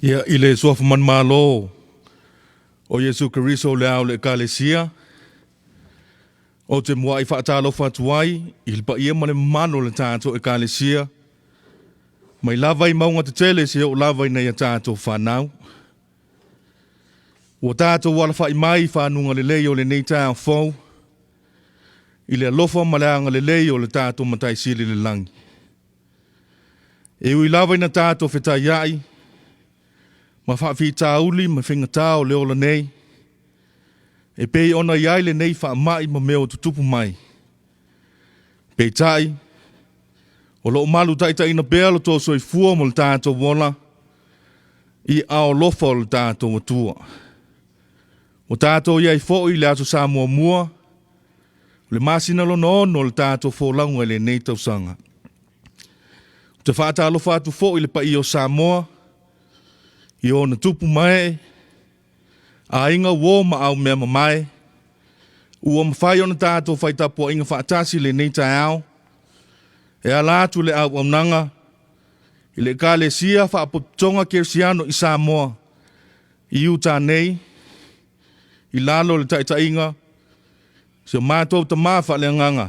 Ia i le soafa manmalo o Iesu Keriso le au le ekalesia o te mua i whaatalofa atu ai i le paia ma le mano le tātou ekalesia mai lava i maunga te tele se o lava i nei a tātou whanau. Ua tātou wala whai mai whanunga le lei o le nei tāo fau i le alofa ma le anga le lei o le tātou matai sili le langi. E ui lava i na tātou whetai ai ma whaafi tāuli ma whinga tāo leo la nei. E pei ona iai le nei wha mai ma meo tutupu mai. Pei tai, o lo malu taita ina bealo tō soi fua mo le tātou wola i ao lofa o le tātou watua. O tātou iai fo i le ato sa mua mua, le masina lo no le tātou fo launga le nei tausanga. Te whaata alofa atu fo i le pa i o Samoa, i o na tupu mai, a inga wo ma au mea mai, ua mawhai o na tātou whaitapua inga whaatasi le nei tai au, e ala atu le au amnanga, i le ka le sia whaapotonga kersiano i Samoa, i uta nei, i lalo le taitainga, se o mātou ta mawha le nganga,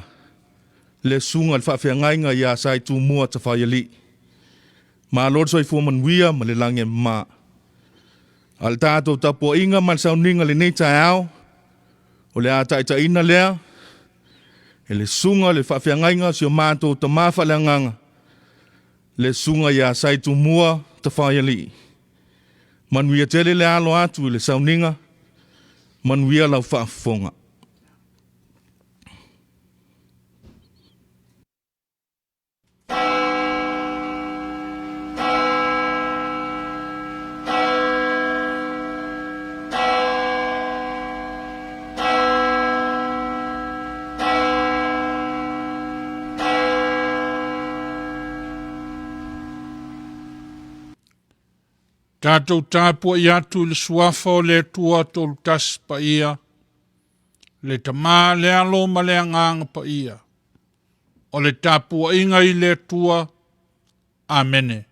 le sunga le whawhiangainga i a sai tu mua ta whaiali. Ma lor soi fuamanuia ma le lange maa. Al tātou tapua inga ma le Sauniga le nei tai au, o le a taitaina lea, e le sunga le whawhiangainga si o mātou ta mawha le nganga, le sunga i a sai tu mua ta whaiali. Manuia tele le alo atu i le Sauniga, manuia lau whaafonga. Tātou tāpua i atu le suafa o le tua tolu tas pa ia, le tamā le alo ma le anganga pa ia, o le tāpua inga i le tua, amene.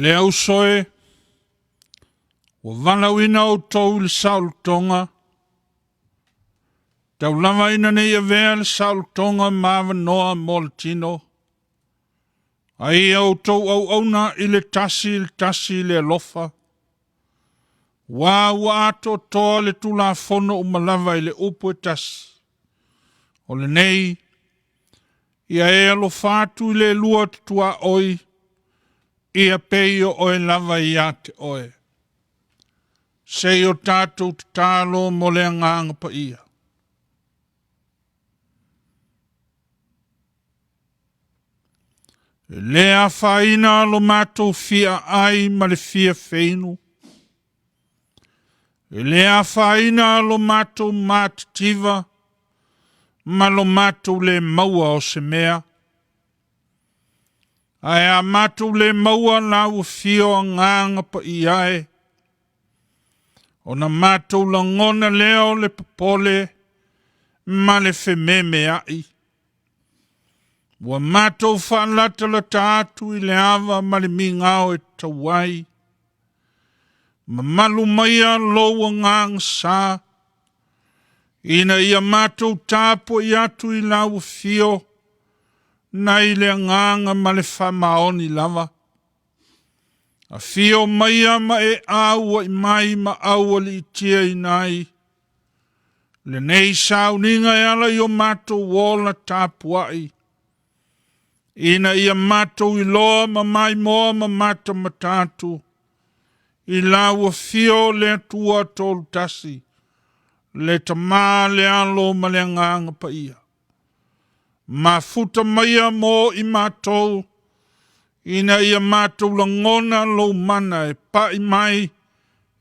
Le au soe, o vanawina o tau le saulutonga, tau lama ina nei a vea le saulutonga mawa noa mo le tino, a ia o tau au auna i le tasi le lofa, wa ato toa le tula fono o malawa i le upo e tasi, o le nei, ia e alo fatu i le lua tutua oi, ia peio oe lava ia te oe. Se o tātou te tālo mo le nganga pa ia. Lea whaina lo mātou fia ai ma le fia whainu. Lea whaina lo mātou mātativa ma lo mātou le maua o se mea. Ai a mātou le maua la ua fio a nganga pa iae. O na mātou la ngona leo le papole ma le whememe ai. Wa mātou whaalata la tātu I le awa ma le mingao e tawai. Ma malu maia loa ngang sā. Ina ia mātou tāpo I atu I lau fio. Na I le nganga ma le whamaoni lava. A fio maia ma e aua I mai ma aua li tia I nai. Le nei Sauniga e ala I o mātou wola tāpuai. Ina ia mātou I loa ma mai moa ma mātou matatu. I laua fio le atua tolu tasi. Le tamā le alo ma le nganga pa ia. Ma futa maia mo I mātou. Ina ia mātou la ngona lo mana e pai mai.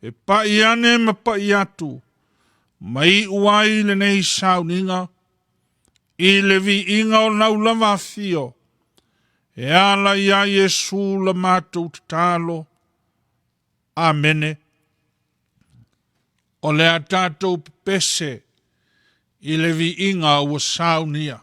E pai ane ma pai atu. Mai uai le nei Sauniga. I le vi inga o laulava fio. E ala ia Yesu la mātou te tālo. Amene. O le a tātou pese. I le vi inga o Saunia.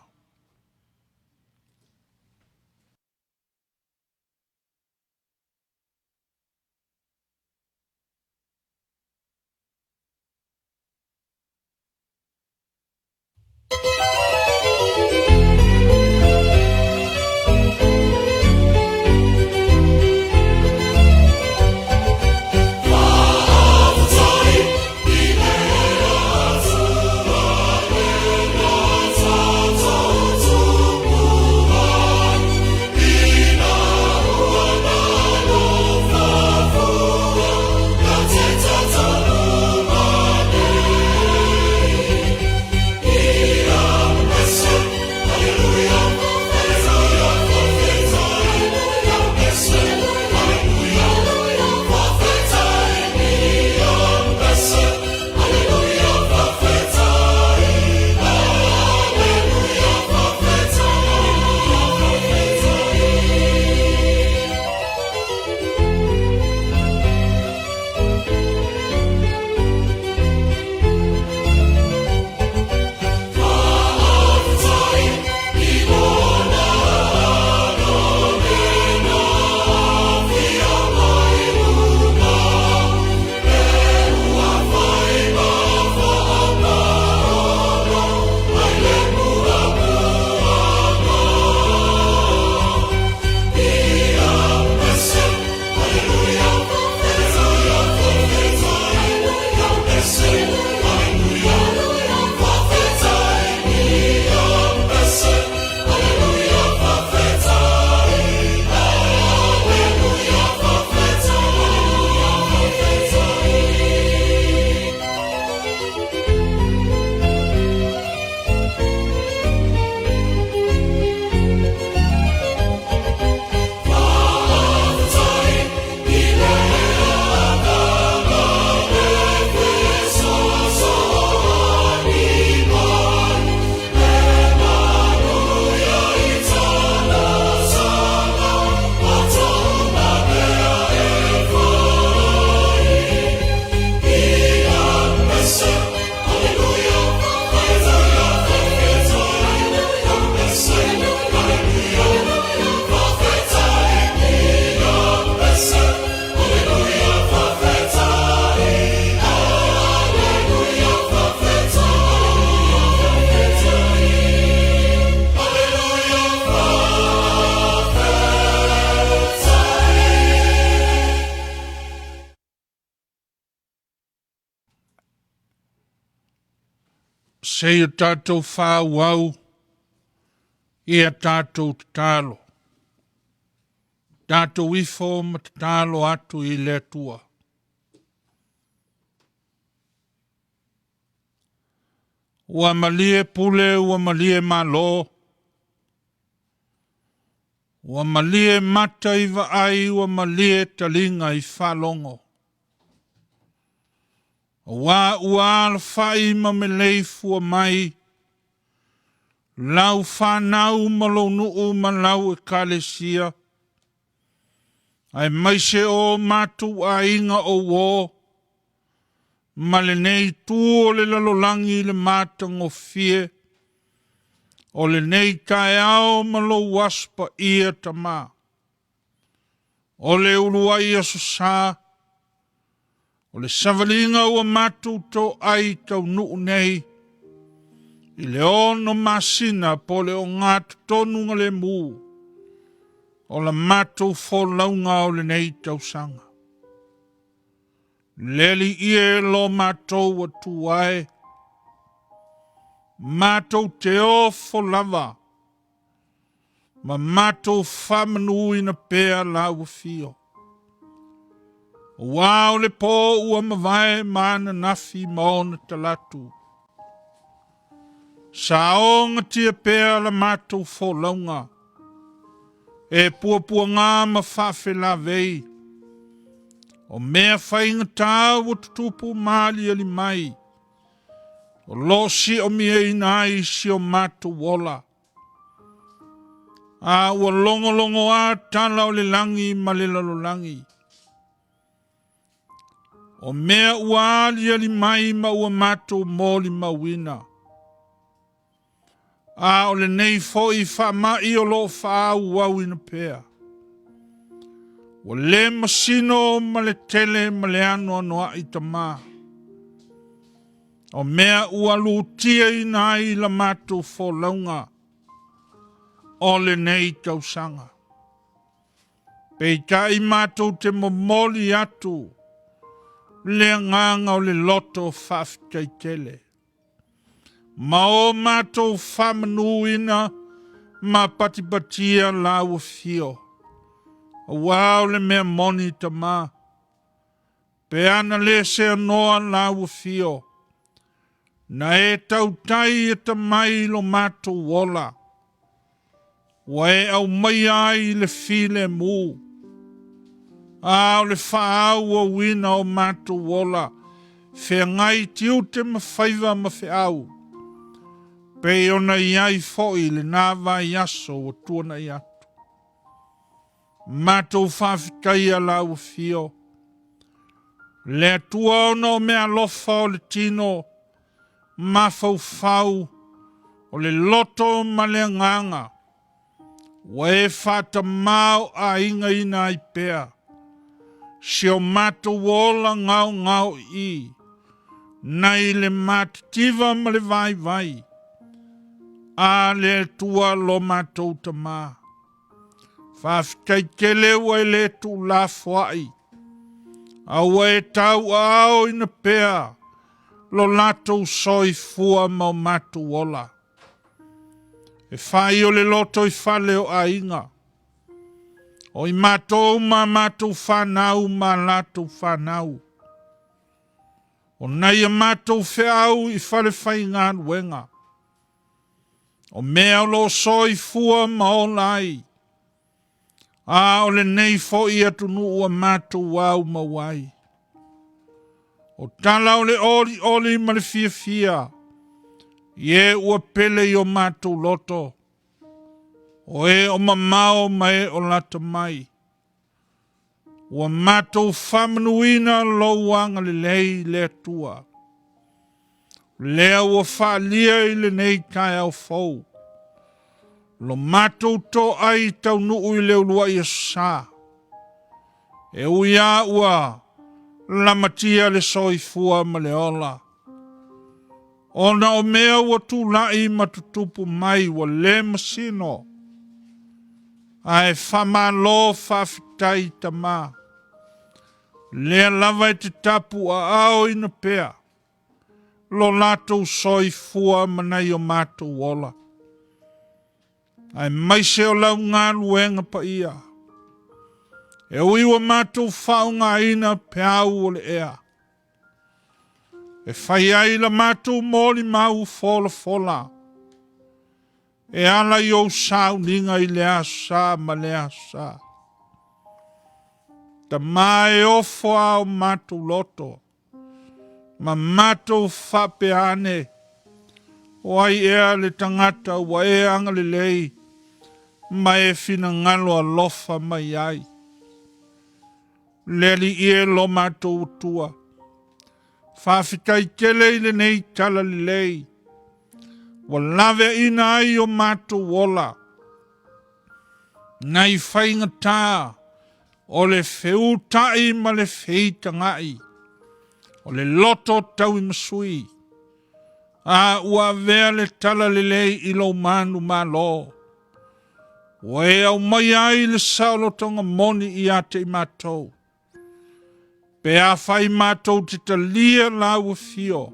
Se o tātou whāuau, I a tātou te tālo. Tātou ifo ma te tālo atu I le atua. ua malie pule, ua malie malo, ua malie mata I vaai, ua malie talinga I whalongo. Ua ua alwhai ma me leifua mai, lau whanau malo nuu ma lau e kalesia, ai maise o matu a inga o wo, ma le nei tuo le lalolangi le matango fie, o le nei tae ao ma lo waspa ia tama. O le ulua ia susa, o le savalinga ua matu to ai tau nuu nei, I le ono masina po le o ngātu tonu le mu, o la matu fo launga o le nei tau sanga. Leli ie lo matou wa tuae, matou te ofo lava, ma matou whamanu ina pēa la ua fio. Wao le po ua mawai mana nafi maona talatu. Saonga tia pēa la matou fo launga, e pua ngā ma whawhela vei, o mea whainga tāu o tutupu mali ali mai, o lo si o mia inai si o matu wola. A ua longo a tala o le langi ma le lalolangi. O mea ua ali mai ma ua matu moli ma wina. A o le nei foi wha mai o lo wha au ina pēa. O le masino ma le tele ma le ano anoa I tama. O mea ua lutia ina I la matu fo launga. O le nei tausanga. Peita I matu te momoli atu. Le nganga o le loto whaftai tele. Ma o matu whamanu ina ma patipatia la ua fio. Wao le mea moni tama. Pe ana le se anoa la ua fio. Na e tautai e tamai lo matu wola. Wa e au mai ai le file mu. A le whaau o wina o matu wola. Fe ngai tiu te mawhaiva ma fe au. Pe ona iai foi le nava yaso o tuana i atu. Matou whawhitaia la ua fio. Le atua ona o mea lofa o le tino. Mafau o le loto ma le nganga. Wa e whata mau a inga ina I pēa. Si o matou wola ngau I. Nai le matativa ma le vai. A le tua lo matou tama. Whawhitai tele wa le tu la fuai. A wa e tau ao ina pēa. Lo latou soi fua ma o matu wola. E whai o le loto I whale o a inga. O I matou ma matou whanau ma latou whanau. O nei a matou whiau I whale whai ngā wenga. O mea lo soi fua ma o lai. A o le nei fo I atunu ua matou wau ma wai. O tala o le oli ma le fia. Ie ua pele I o matou loto. O e o mamao ma e o lata mai. Ua matou whamanuina lo wanga le lei le atua. Lea ua whaalia I le nei kai au fau. Lo matou to ai tau nuu I le ulua I sa. E uia ua lamatia le soifua ma le ola. Ona o mea ua tūlai matutupu mai wa le masino. Ai whamalo whawhitai tama. Lea lava te tapu a ao ina pēa. Lo latou soifua manai o matou ola. Ai maise o lau ngā luenga pa ia. E uiwa matou whao ngā ina peau o le ea. E whai ai la mātou mōli mau fola fola. E ala i o Sauniga i lea sa ma lea sa. Ta mai ofo au mātou loto. Ma mātou whape ane. Wai ea le tangata wa e anga le lei. Ma e fina ngalo a lofa mai ai. Leli ie lo mātou tua. Whawhitai tele i le nei tala le lei. Wa lave ina ai o mātou wola. Ngai whainga tā. O le feu tai ma le feita ngai. O le loto tau i masui. A ua vea le tala le lei i lo manu ma lo. Wa e au mai ai le saulo tonga moni i ate i mātou. Pe a whai mātou te talia la ua fio.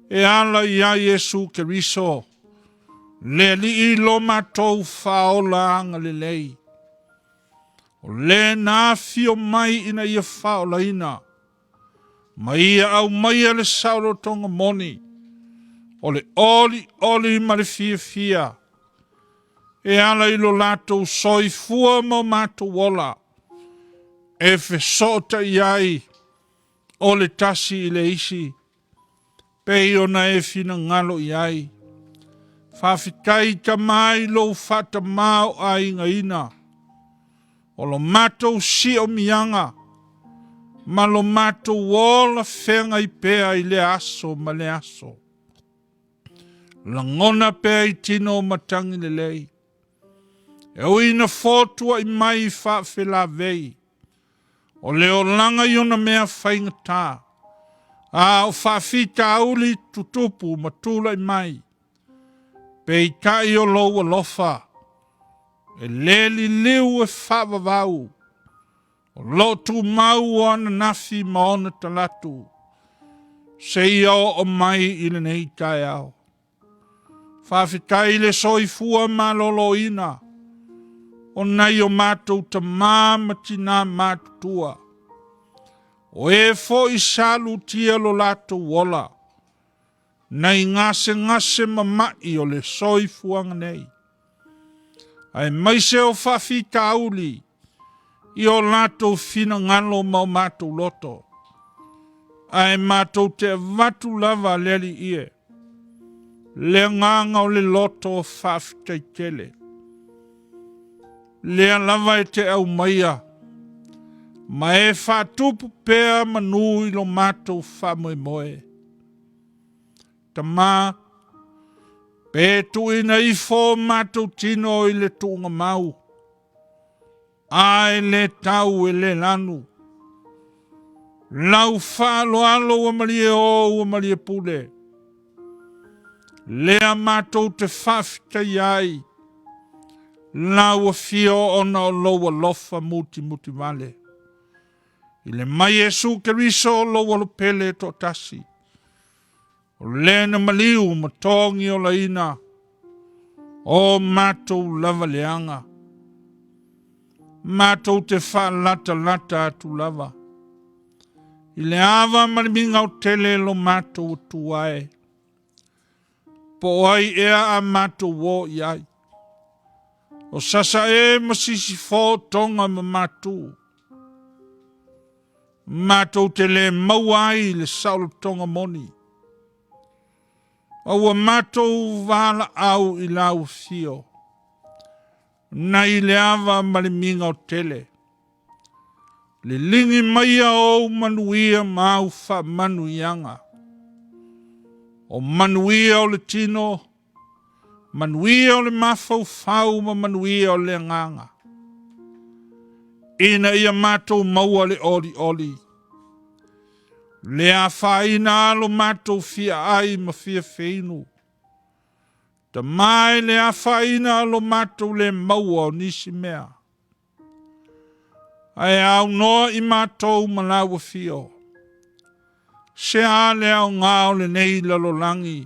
E ala i a Yesu Keriso. Le li i lo mātou whaola anga le lei. O le nā fio mai ina ia whaola ina. Ma ia au mai le saulo tonga moni. O le oli ma le fia. E ala i lo lato soi fua mo mātou wola. E fe sota iai. O le tasi i le isi. Pei ona e fina ngalo iai. Whawhitai ta mai lo fata mau a inga ina. O lo mātou si o mianga. Ma lo mātou wola whenga i pēa i le aso ma le aso. Langona pēa i tino matangi le lei. E uina fōtua i mai whawhela vei. O leo langa i ona mea whainga tā. A o whawhita auli tutupu matula i mai. Pei tai o loa lofa. E leli liu e whawawau. O Lotu mau o ana nafi ma ona talatu. Se ia o mai i le nei tai au. Whawhitai le soifua ma lolo ina. O nei o mātou ta māmati nā mātutua. O e fo i salu tia lo lato wola. Nei ngase ma mai o le soifuanga nei. Ai mai se o whawhita auli. I o lato fina ngalo mau mātou loto. Ai mātou te watu lava leli ie. Le nganga o le loto o whawhita i tele. Lea lava e te au maia. Ma e whatupu pēa manu i lo mātou whamoe moe. Ta mā, pētu ina i fō mātou tino i le tunga mau. Ai le tau e le lanu. Lau whalo alo wa malie o wa malie pule. Lea mātou te whawhita iai. Lau a fio ona o loa lofa muti vale. I le mai Yesu Keriso o loa lo pele to tasi. O lena maliu matongi o laina. O mātou lava leanga. Mātou te wha lata atu lava. I le awa mariminga o tele lo mātou tuae. Po ai ea a mātou wo iai. O sasa e masisi fō tonga ma mātou. Mātou te le mauai le saulo tonga moni. Aua mātou wala au i lau fio. Na i le awa mariminga o tele. Le lingi maia o manuia mau wha manuianga. O manuia o le tino. Manuia o le mafau fau ma manuia o le nganga. Ina ia mātou maua le oli. Le a whaina alo mātou fia ai ma fia feinu. Ta mai le a whaina alo mātou le maua o nisi mea. Ai au noa i mātou malawa fio. Se a le au ngāo le nei lalolangi.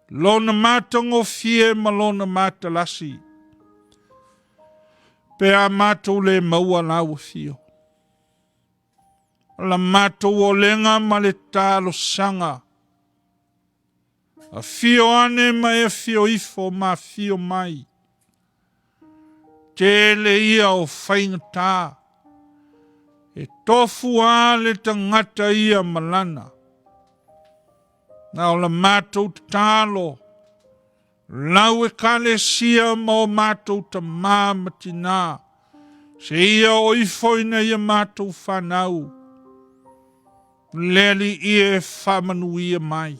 Lona mātango fie ma lona mātalasi. Pe a mātou le maua lawa fio. la mātou o lenga ma le tālo sanga. A fio ane mai a fio ifo ma fio mai. Tele ia o whaingatā. E tofu a le tangata ia malana. Na o la mātou te tālo. Lau e kale sia ma o mātou ta māmatina. Se ia o ifoina ia mātou whanau. Leli ia e whamanuia mai.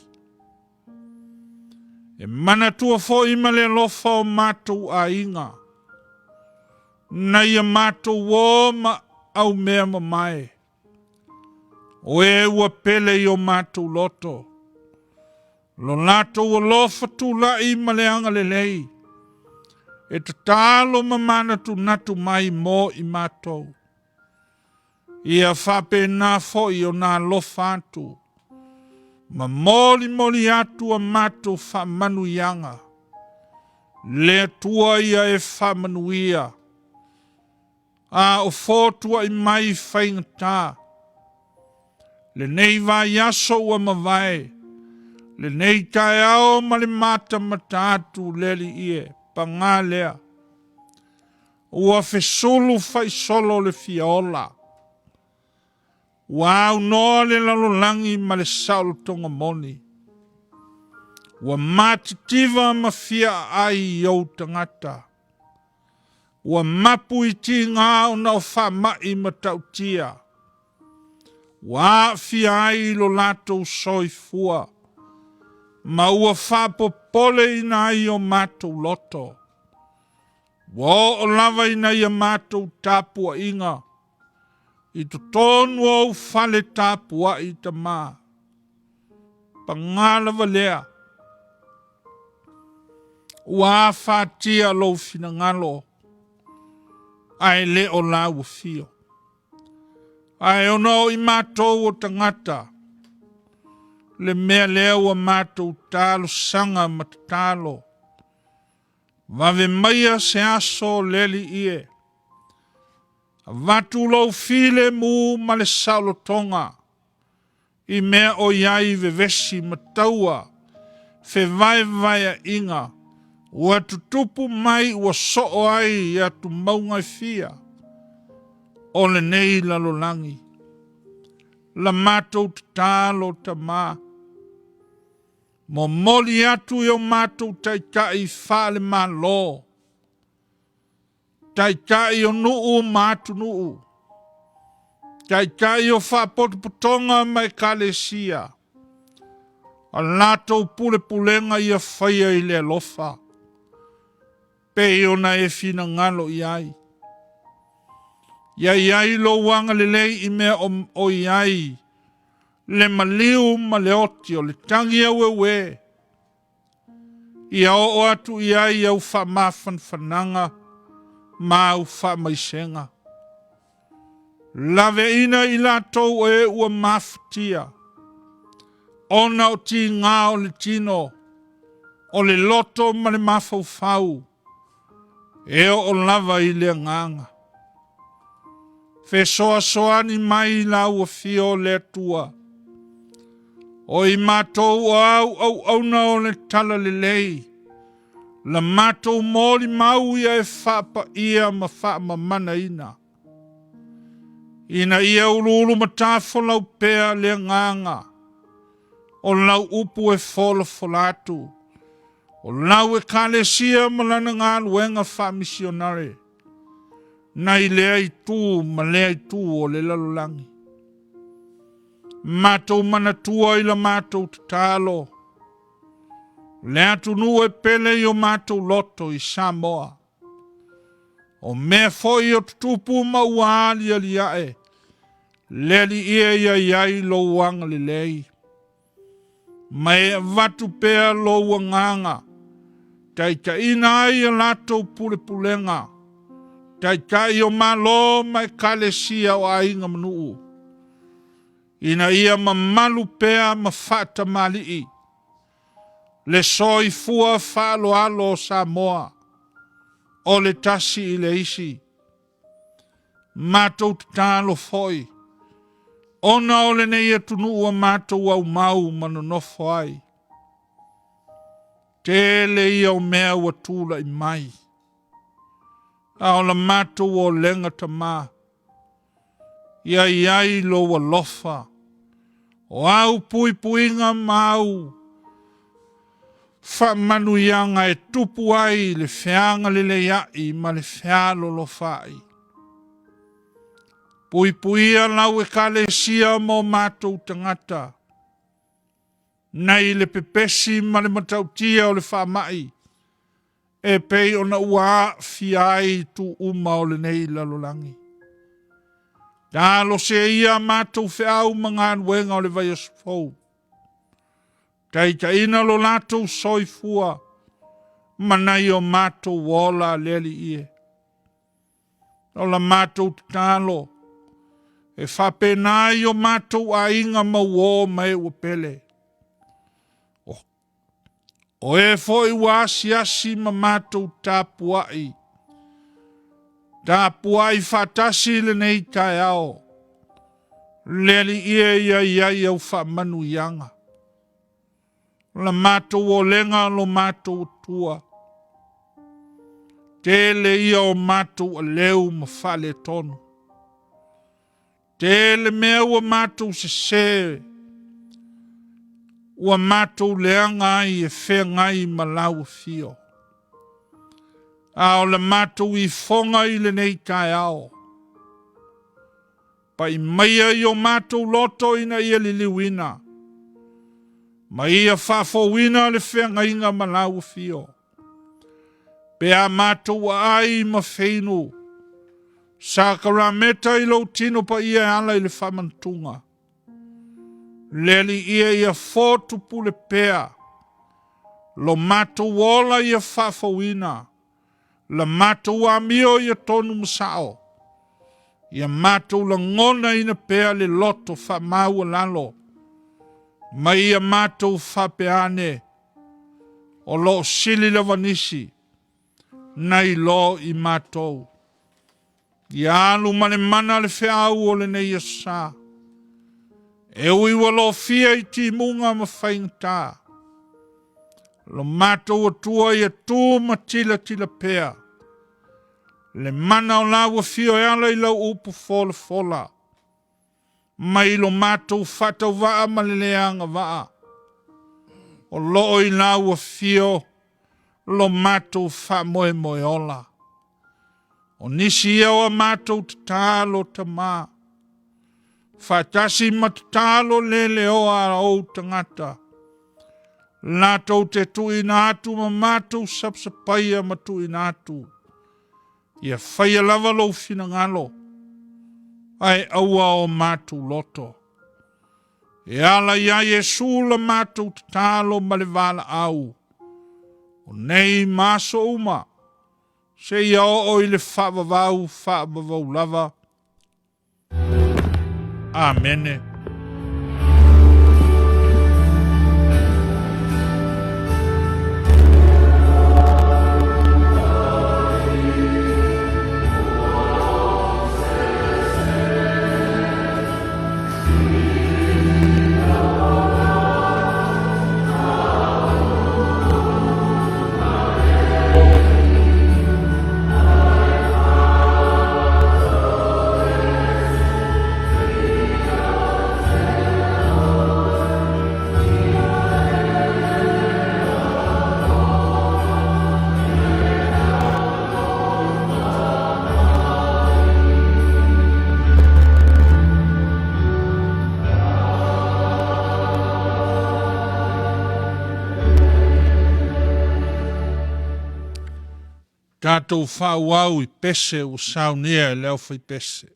E mana tua fo ima le lofa o mātou a inga. Na ia mātou o ma au mea ma mai. O e ua pele i o mātou loto. Lo lātou o lofa tu lai ma le anga le lei. E te tālo ma mana tu natu mai mo i mātou. Ia whape nā fo i o nā lofa atu. Ma moli atu a mātou whamanu ianga. Le tua ia e whamanu ia. A o fōtua i mai whaingatā. Le nei wā yaso ua mawai. Le nei tae ao ma le mata matatu leli ie. Pangā lea. Ua fesulu whai solo le fiola. Ua au noa le lalolangi ma le saulo tonga moni. Ua matitiva ma fia ai iau tangata. Ua mapu i ti ngā o na o wha mai ma tautia. Ua fia ai lo lato soi fua. Ma ua wha popole ina ai o mātou loto. Ua o lava ina i a mātou tāpua inga. I to tonu au whale tāpua i ta mā. Pangalawa lea. Ua whātia lo fina ngalo. Ai le o lau fio. Ai ono i mātou o tangata. Le mea lea ua mātou tālo sanga matatalo. Vave maia se aso leli ie. Vatu lau file mu ma le saulo tonga. I mea o iai vevesi mataua. Fe vai a inga. Ua tutupu mai ua soo ai ia tu maunga fia. O le nei lalolangi. La mātou te tālo ta mā. Mo moli atu i o mātou taitai whale mā lo. Taitai o nuu mātu nuu. Taitai o whapotuputonga mai kalesia. A lātou pule pulenga i a whaia i le lofa. Pei ona e fina ngalo i ai. Iai lo wanga le lei i mea o iai. Le maliu ma le oti o le tangi au ewe. Ia o atu iai au wha mafan whananga. Ma au wha maisenga. Lave ina i lātou e ua maftia. Ona o ti ngā o le tino. O le loto ma le mafau fau. E o lava i le nganga. Fe soani mai la ua fio le tua. O i mātou au na o le tala le lei. La mātou mōli mau ia e whapa ia ma wha mana ina. Ina ia ulu matafo lau pea le nganga. O lau upu e folatu. O lau e kalesia malana ngā luenga wha misionare. Nai lea i tū ma lea i tū o le lalolangi. Mātou mana tua i la mātou te tālo. Lea tunu e pele i o mātou loto i Samoa. O mea foi o tutupu ma uali ali ae. Leli ia iai lo wanga le lei. Mai vatu pea lo wanganga. Taita ina ai a lato pule pulenga. Taita i o malo mai kalesia o ainga manuu. Ina ia mamalu pea ma fata malii. Le soi fua falo alo Samoa. O le tasi i le isi. Mātou te tālo foi. Ona o le nei atunu ua mātou au mau manonofo ai. Tele ia o mea ua tūla I mai. A o la mātou o lenga tamā. Ia iai lo wa lofa. O au pui puinga mau. Fa manu ianga e tupu ai le whianga le iai ma le whialo lo fai. Pui puia lau e kale sia mo mātou tangata. Nei le pepesi ma le matautia o le whamai. E pei ona ua fiai tu uma o le nei lalolangi. Dalo se ia mātou whiau mga anuenga o le vai asfou. Taita ina lo latou soifua. Manai o mātou wola leli ie. O la mātou talo. E whapenai o mātou a inga mauo mai ua pele. O e foi wasiasi ma mātou tāpuai. Tāpuai whatasi le nei tai ao. Leli ia au whamanu ianga. La mātou o lenga lo mātou tua. Tele ia o mātou a leu ma whale tonu. Tele mea ua mātou se. Ua mātou leanga ai e whea ngai ma lau fio. A o le mātou I fonga I le nei tai ao. Pa I maia I o mātou loto ina ia li liwina. Ma ia whafowina le whea ngai nga ma lau fio. Pea mātou ai ma wheinu. Sakarameta I lo tino pa ia ala I le whamantunga. Leli ia fotu pule pea. Lo mātou wola ia whafowina. La mātou amio ia tonu masao. Ia mātou la ngona ina pea le loto whamau lalo. Ma ia mātou whapeane. O lo sili la vanisi. Nai lo I mātou. Ia alu mane mana le whiau o le nei asa. E ui walo fia I ti munga ma whaingta. Lo mātou atua ia tū ma tila pea. Le mana o lawa fio e ala I lau upu fola. Mai lo mātou whatau waa ma le leanga waa. O loo I lawa fio. Lo mātou wha moe ola. O nisi ia o mātou tatalo tamā. Whatasi matatalo lele o a o tangata. Lato te tui na atu ma mātou sapsapaya ma tui na atu. Ia whaia lava lo fina ngalo. Ai aua o mātou loto. E ala ia Yesu la mātou tatalo ma le vala au. O nei maso uma. Se ia o I le whaavavau lava. Amene. Tātou whauau I pese o Sauniga leo whai pese.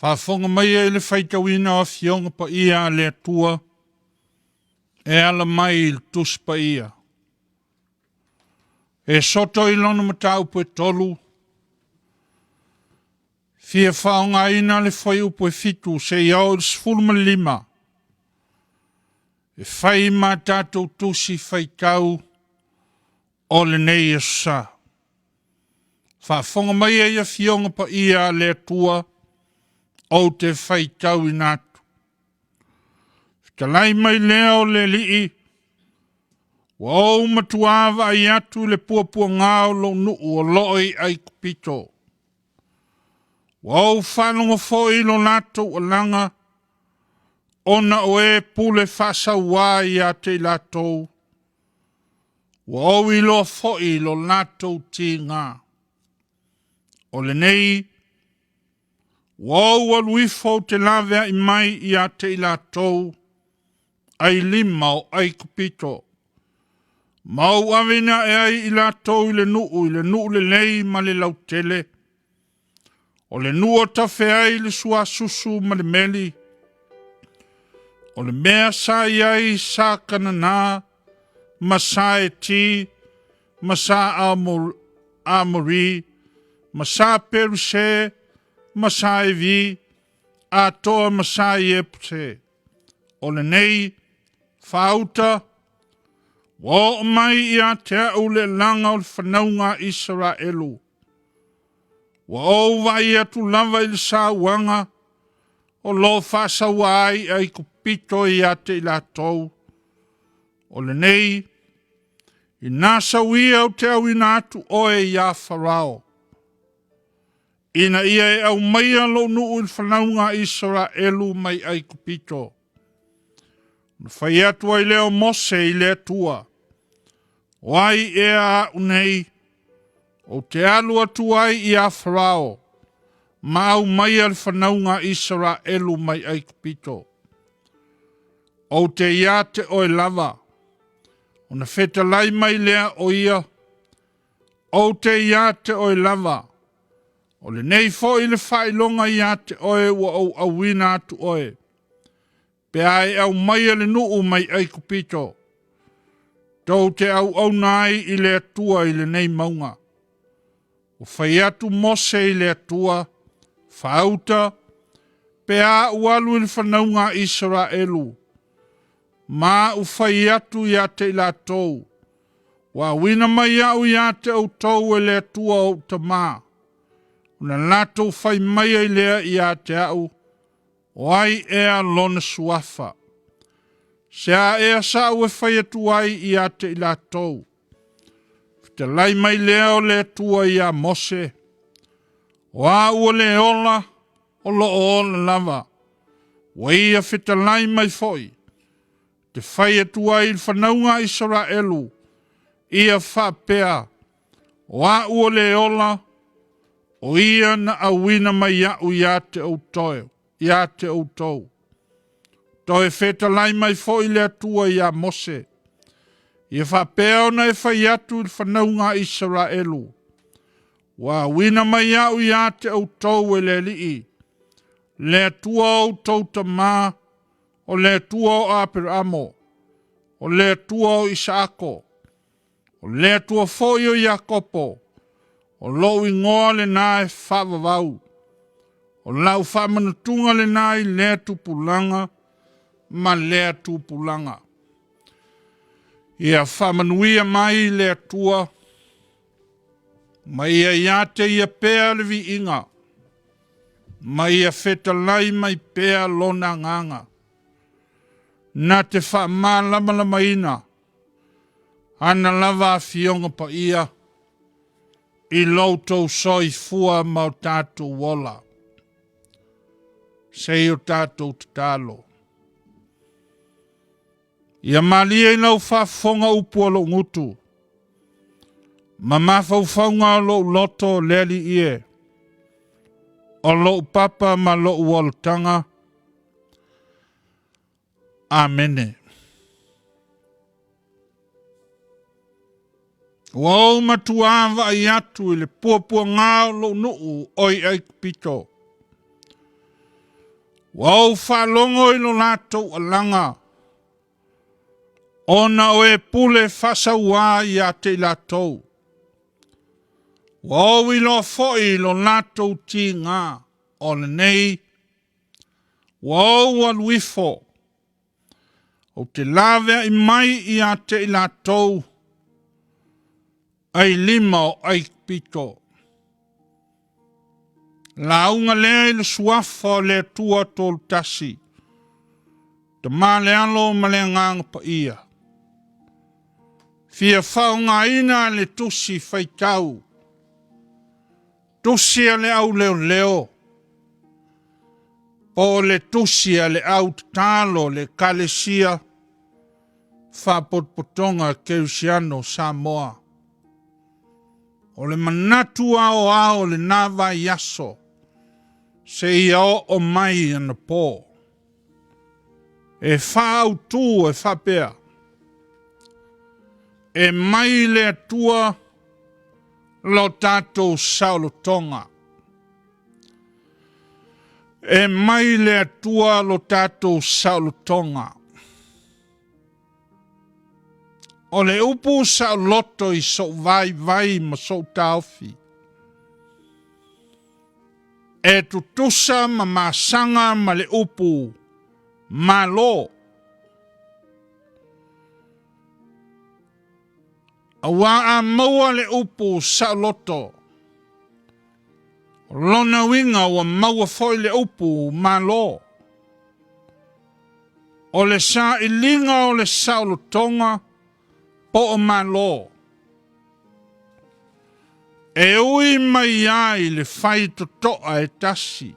Whafonga mai e le whaitawina o fionga pa ia le atua, e ala mai il tus pa ia. E soto i lono matau pe tolu, fia whaonga ina le whai upo e fitu se iau il sfulma lima. E whai ma tātou tusi whaitau o le nei e sa. Whafonga mai e ia fionga pa ia le atua, o te whaitau i nātu. Talai mai leo le lii, wa o matuava ai atu le puapua ngāo lo nuu o loi ai kupito. Wa o whanonga foi lo nato o langa, ona o e pule whasa wai a te latou. Wa o i lo foi lo nato ti ngā. O le nei, Wau aluifo te lawea i mai i a te latou, ai lima o ai kupito. Mau avena e ai i latou i le nuu le lei ma le lautele. O le nuu o tafe ai le sua susu ma le meli. O le mea sa i ai sa kanana, ma sa e ti, ma sa amori, ma sa peruse, Masai vi, a toa masai e pute. O le nei, whauta, wa o mai i a te au le langa o le whanaunga Israelu. Wa o vai atu lava i le sa wanga, o lo whasa wai ai kupito i a te latou. O le nei, i nasa wia o te au inatu oe i a Farao. Ina ia e au maia lo nuu il whanaunga Israelu mai ai kupito. Na whai atua i leo Mose i lea tua. Wai e a unei, o te alu atu ai i a Farao, ma au maia il whanaunga Israelu mai ai kupito. O te ia te oe lava, o na wheta lai mai lea o ia, o te ia te oe lava, o le nei fo i le whailonga i a te oe wa au awina atu oe. Pe ai au mai le nuu mai ai kupito. Tau te au nai i le atua i le nei maunga. O whai atu Mose i le atua, whauta, pe a ualu i le whanaunga Israelu. Ma u whai atu i a te la tau. Wa wina mai au i a te au tau e le atua o ta maa. Una lato fai mai ai lea i a te au, o ai ea lona suafa. Se a ea sa ue whai atu ai i a te i la tau. Te lai mai leo le tua i a Mose. O a ua le ola, o lo o le lava. Wa ia whita lai mai foi. Te whai atu ai il whanaunga Israelu. Ia whapea. O a ua le ola, o ia na awina mai au ia te au toio. Ia te au tau. Toi whita lai mai foi le atua i a Mose. Ia whapea na e whai atu il whanaunga Israelu. Wa wina mai au ia te au tau e le lii. Le atua au tau ta maa. O le atua o Aperamo. O le atua o Isaako. O le atua foi o Iakopo. O lou ingoa le nae whavavau. O lau whamanatunga le nae le tupulanga. Ma le tupulanga. Ia whamanuia mai le atua. Ma ia iate ia pea le vi inga. Ma ia whetalai mai pea lona nganga. Na te whamalama la maina. Ana lava a fionga pa ia. I Lotu soi fua mau tātou wola. Sei o tātou tatalo. Ia malia i nau whafonga upua lo ngutu. Ma mawhauwhaunga lo loto leli ie. O lo papa ma lo uoltanga. Amene. Wau matuava i atu i le puapua ngā lo nuu oi ai pito. Wau whalongo i lo lātou alanga. Ona o e pule whasaua i a te lātou. Wau i lo foi lo lātou ti ngā o le nei. Wau aluifo. O te lawe i mai i a te lātou. Ai lima o ai pito. Launga lea i le suafa le tua tol tasi. Te male alo male ngang pa ia. Fia whaunga ina le tusi whaitau. Tusi a le au leo leo. Po le tusi a le au talo le kalesia. Whapotpotonga keusiano Samoa. O le manatu ao le nava yaso. Se ia o mai ana pō. E whau tū e whapea. E mai le atua lo tātou saulotonga. E mai le atua lo tātou saulotonga. O le upu sa loto i so vai ma so taufi. E tutusa ma masanga ma le upu ma lo. Awa a maua le upu sa loto. Lona winga wa maua foi le upu ma lo. O le sa ilinga o le saulotonga. Po o malo. E ui mai ai le whai totoa e tasi.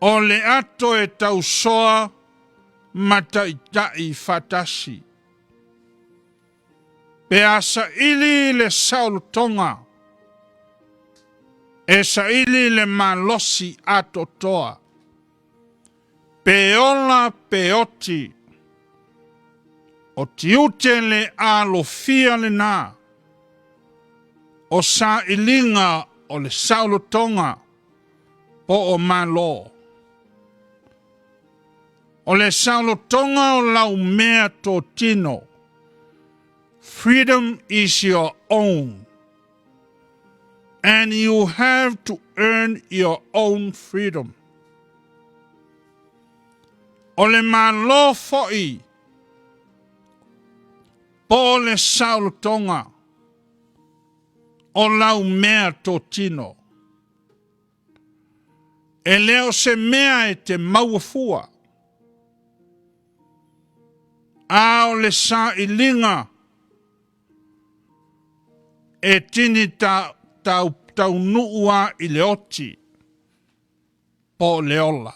O le ato e tau soa mata i tai whatasi. Pe asa ili le saulotonga. E sa ili le malosi ato toa. Pe ola pe oti. O tiute le alo fia le nā. O sa ilinga o le saulotonga po o malo. O le saulotonga o lau mea tō tino. Freedom is your own. And you have to earn your own freedom. O le malo fo'i. Po le saulotonga. O lau mea tō tino. E leo se mea e te mauafua. A o le sa ilinga e tini tau nuua i le oti po le ola.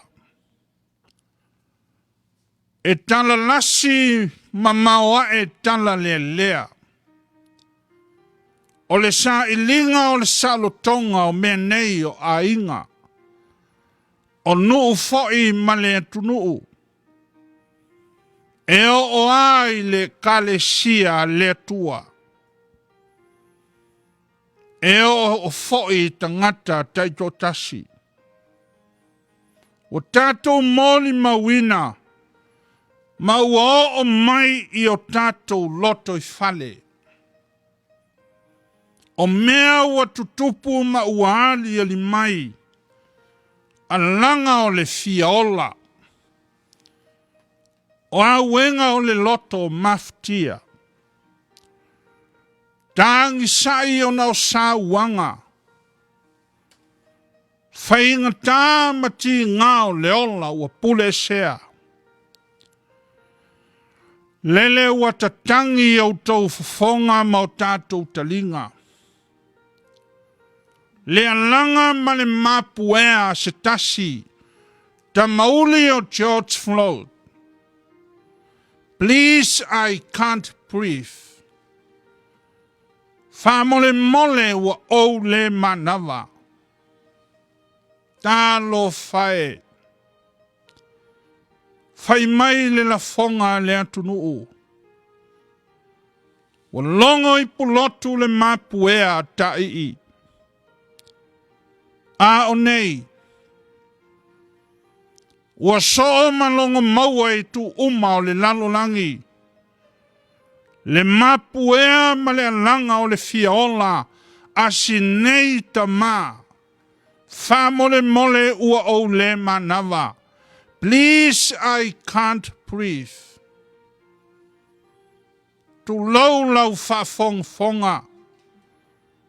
E tala lasi mamaoa e tala lea. O le sa ilinga o le salotonga o mea nei o a inga. O nuu foi ma le atunuu. E o ai le kalesia le tua. E o foi tangata taito tasi. O tatou moli mawina. Ma ua o mai i o tatou loto i fale. O mea ua tutupu ma ua ali ali mai. A langa o le fiaola. O a wenga o le loto maftia. Tangi sai o nao sa wanga. Whainga tā mati ngao le ola ua pule sea. Lele ua tatangi au tau fafonga ma o tātou talinga. Le alanga ma le mapuea se tasi. Ta mauli o George Floyd. Please, I can't breathe. Whamole mole ua ou le manawa. Tālo whae. Whai mai le la fonga le atunuu. Ua longo i pulotu le mapuea ta ii. A o nei. Ua soo malongo maua i tu uma o le lalolangi. Le mapuea ma le alanga o le fiaola asi nei ta ma. Whamole mole ua o le manawa. Please, I can't breathe. Tu lau fonga.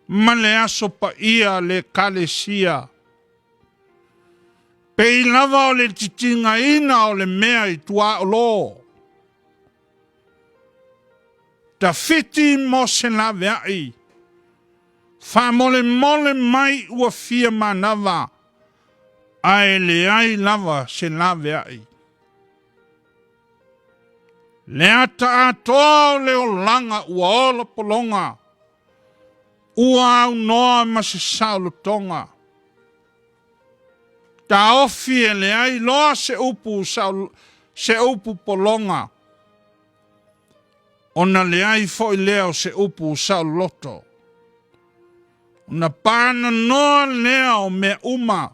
Ma le aso pa ia le kalesia. Pei lava o le titinga ina o le mea i tua o lo. Ta fiti mo se lave ai. Whamole mole mai ua fia manawa. Ai le ai lava se lave ai. Le ata atoa le o langa ua ola polonga. Ua au noa ma se saulo tonga. Ta ofi e le ai loa se upu polonga. Ona le ai foi leo se upu saulo loto. Ona pana noa lea o me uma.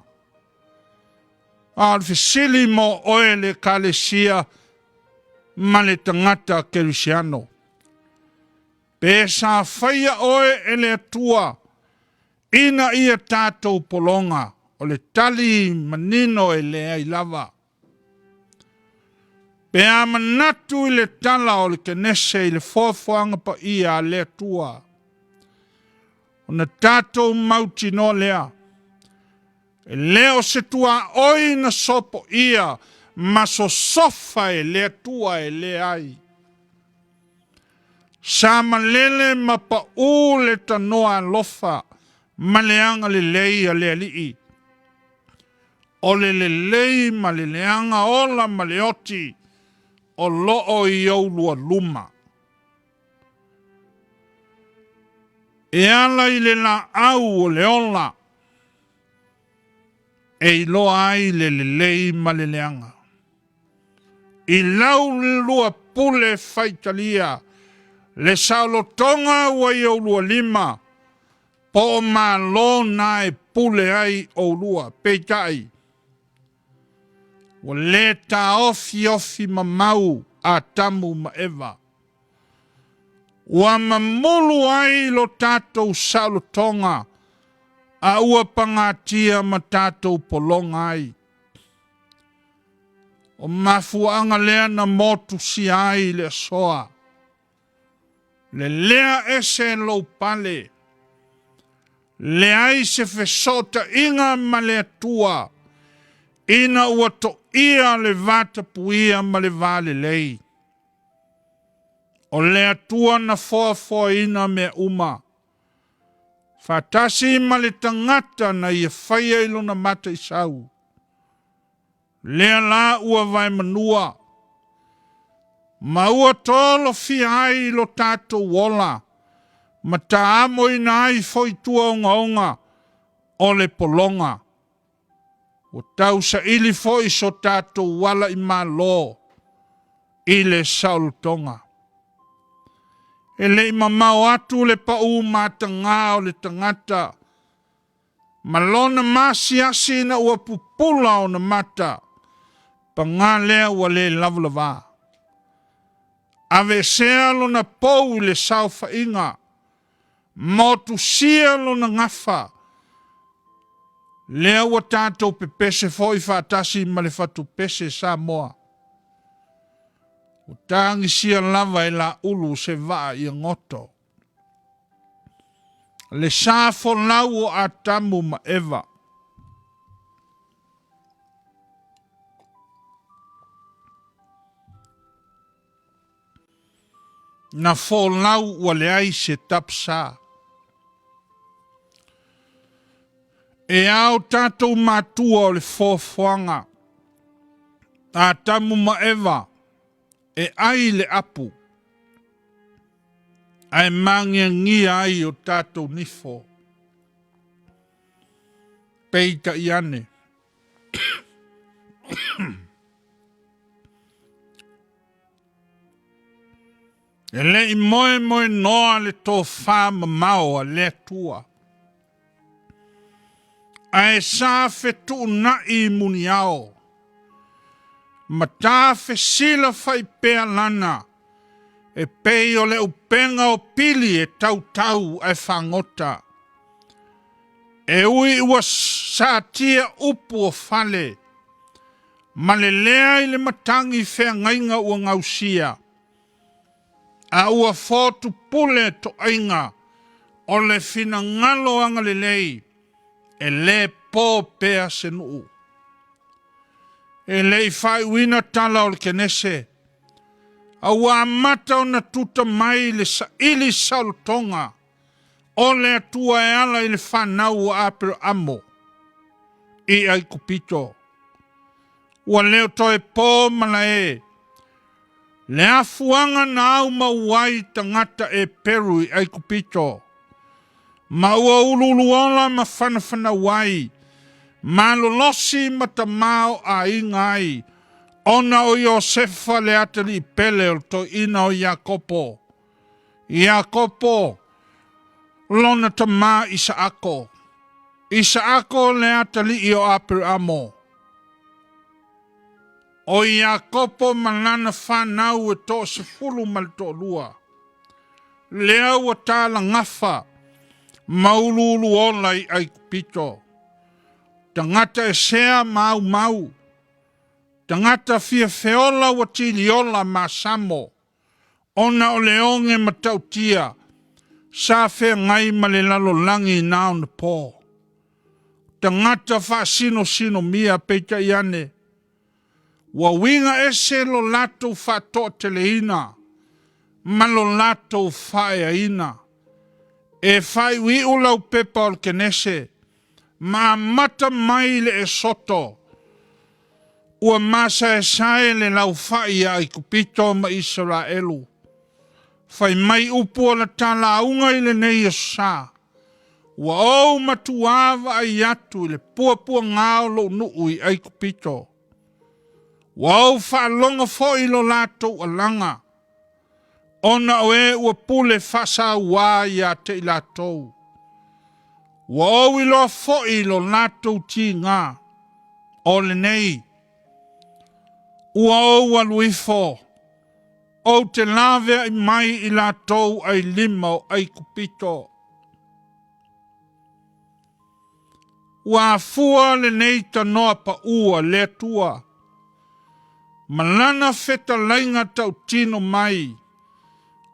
Al fisili mo oe le kalesia ma le tangata kerisiano. Pesa whaia oe e le atua. Ina ia tātou polonga. O le tali manino e le ai lava. Pea manatu i le tala o le kenese i le fofoanga pa ia le atua. O na tātou mauti no lea. E leo se tua oi na sopo ia. Maso sofa e le atua e le ai. Sa malele ma pa u le tanoa lofa. Maleanga le lei a le alii. O le lei ma le leanga ola ma le oti. O loo i au lua luma. E ala i le la au o le ola. E i loa ai le lei ma le leanga. I lau le lua pule faitalia. Le saulotonga wa i au lua lima. Po ma lo na e pule ai au lua peitai. Wa le ta ofi ma mau a tamu ma eva. Wa mamulu ai lo tātou saulotonga. A ua pangatia ma tātou polonga ai. O mafuanga lea na motu si ai le soa. Le lea ese lo pale. Le ai se fesota inga ma le atua. Ina ua to ia le vata puia ma le vale lei. o le atua na foafoaina me uma. Fatasi ma le tangata na ia whaia ilo na mata i sau. Lea la ua vai manua. Ma ua tolo fi ai ilo tato wola. Ma ta amo ina ai foi tua onga onga o le polonga. O tau sa ili foi so tato wala i ma lo. I le saulutonga. E le mamau atu le pau matanga o le tangata. Malona masiasi na ua pupula o na mata. Panga lea ua le lavlava. Ave sealo na pou i le saufa inga. Motu sialo na ngafa. Lea ua tato pepese foi fatasi ma le fatu pese sa moa. O tangi sia lava e la ulu se vaa i ngoto. Le safo lau o atamu ma eva. Na fo lau ua le ai se tapsa. E au tatou matua o le fofoanga. Atamu ma eva. E ai le apu. Ai mangia ngia ai o tatou nifo. Peita iane. E le i moe moe noa le tō whāma maua le tua. Ai sā whetu na i muni ao. Ma tā whesila whai pēa lana. E pei o le upenga o pili e tau tau ai whangota. E ui ua sā tia upu o whale. Ma le lea i le matangi whea ngainga ua ngausia. A ua fōtu pule to ainga. O le fina ngalo anga le lei. E le pō pēa se nuu. E lei whai wina tala o le kenese. A ua amata o na tuta mai le sa ili sautonga. O le atua e ala i le whanau o apero amo. I ai kupito. Ua leo toi pō mana e. Le afuanga na au mauai tangata e peru i ai kupito. Ma ua ululuola ma whanawhana wai. Ma lolosi matamao a ingai. Ona o Iosefa le atali pele o to ina o Iakopo. Iakopo. Lona tama Isaako. Isaako le atali i o Abramo. O Iakopo manana whanau e to se fulu mal to lua. Lea ua tala ngafa. Maululu ola i ai kupito. Tangata e sea mau mau. Tangata fia feola wa tiliola ma samo. Ona o leonge matautia. Sa fe ngai male lalo langi nao na po. Tangata fa sino mia peita iane. Wa winga ese lo lato fa to teleina. Ma lo lato fa ina. E fai wi ulau pepa o kenese. Ma mata mai le e soto. Ua masa e sae le lau fai ai kupito ma Israelu. Fai mai upu o la tala aunga i le nei e sa. Ua au matuava ai atu i le puapua ngao lo nui ai kupito. Ua au faa longa fo i lo lato alanga. Ona oe ua pule fasa wā ia te i latou. Ua au i lo fo i lo latou ti ngā. O le nei. Ua au aluifo. O te lave ai mai i latou ai lima o ai kupito. Ua afua le nei tanoa pa ua le tua. Malana feta lainga tau tino mai.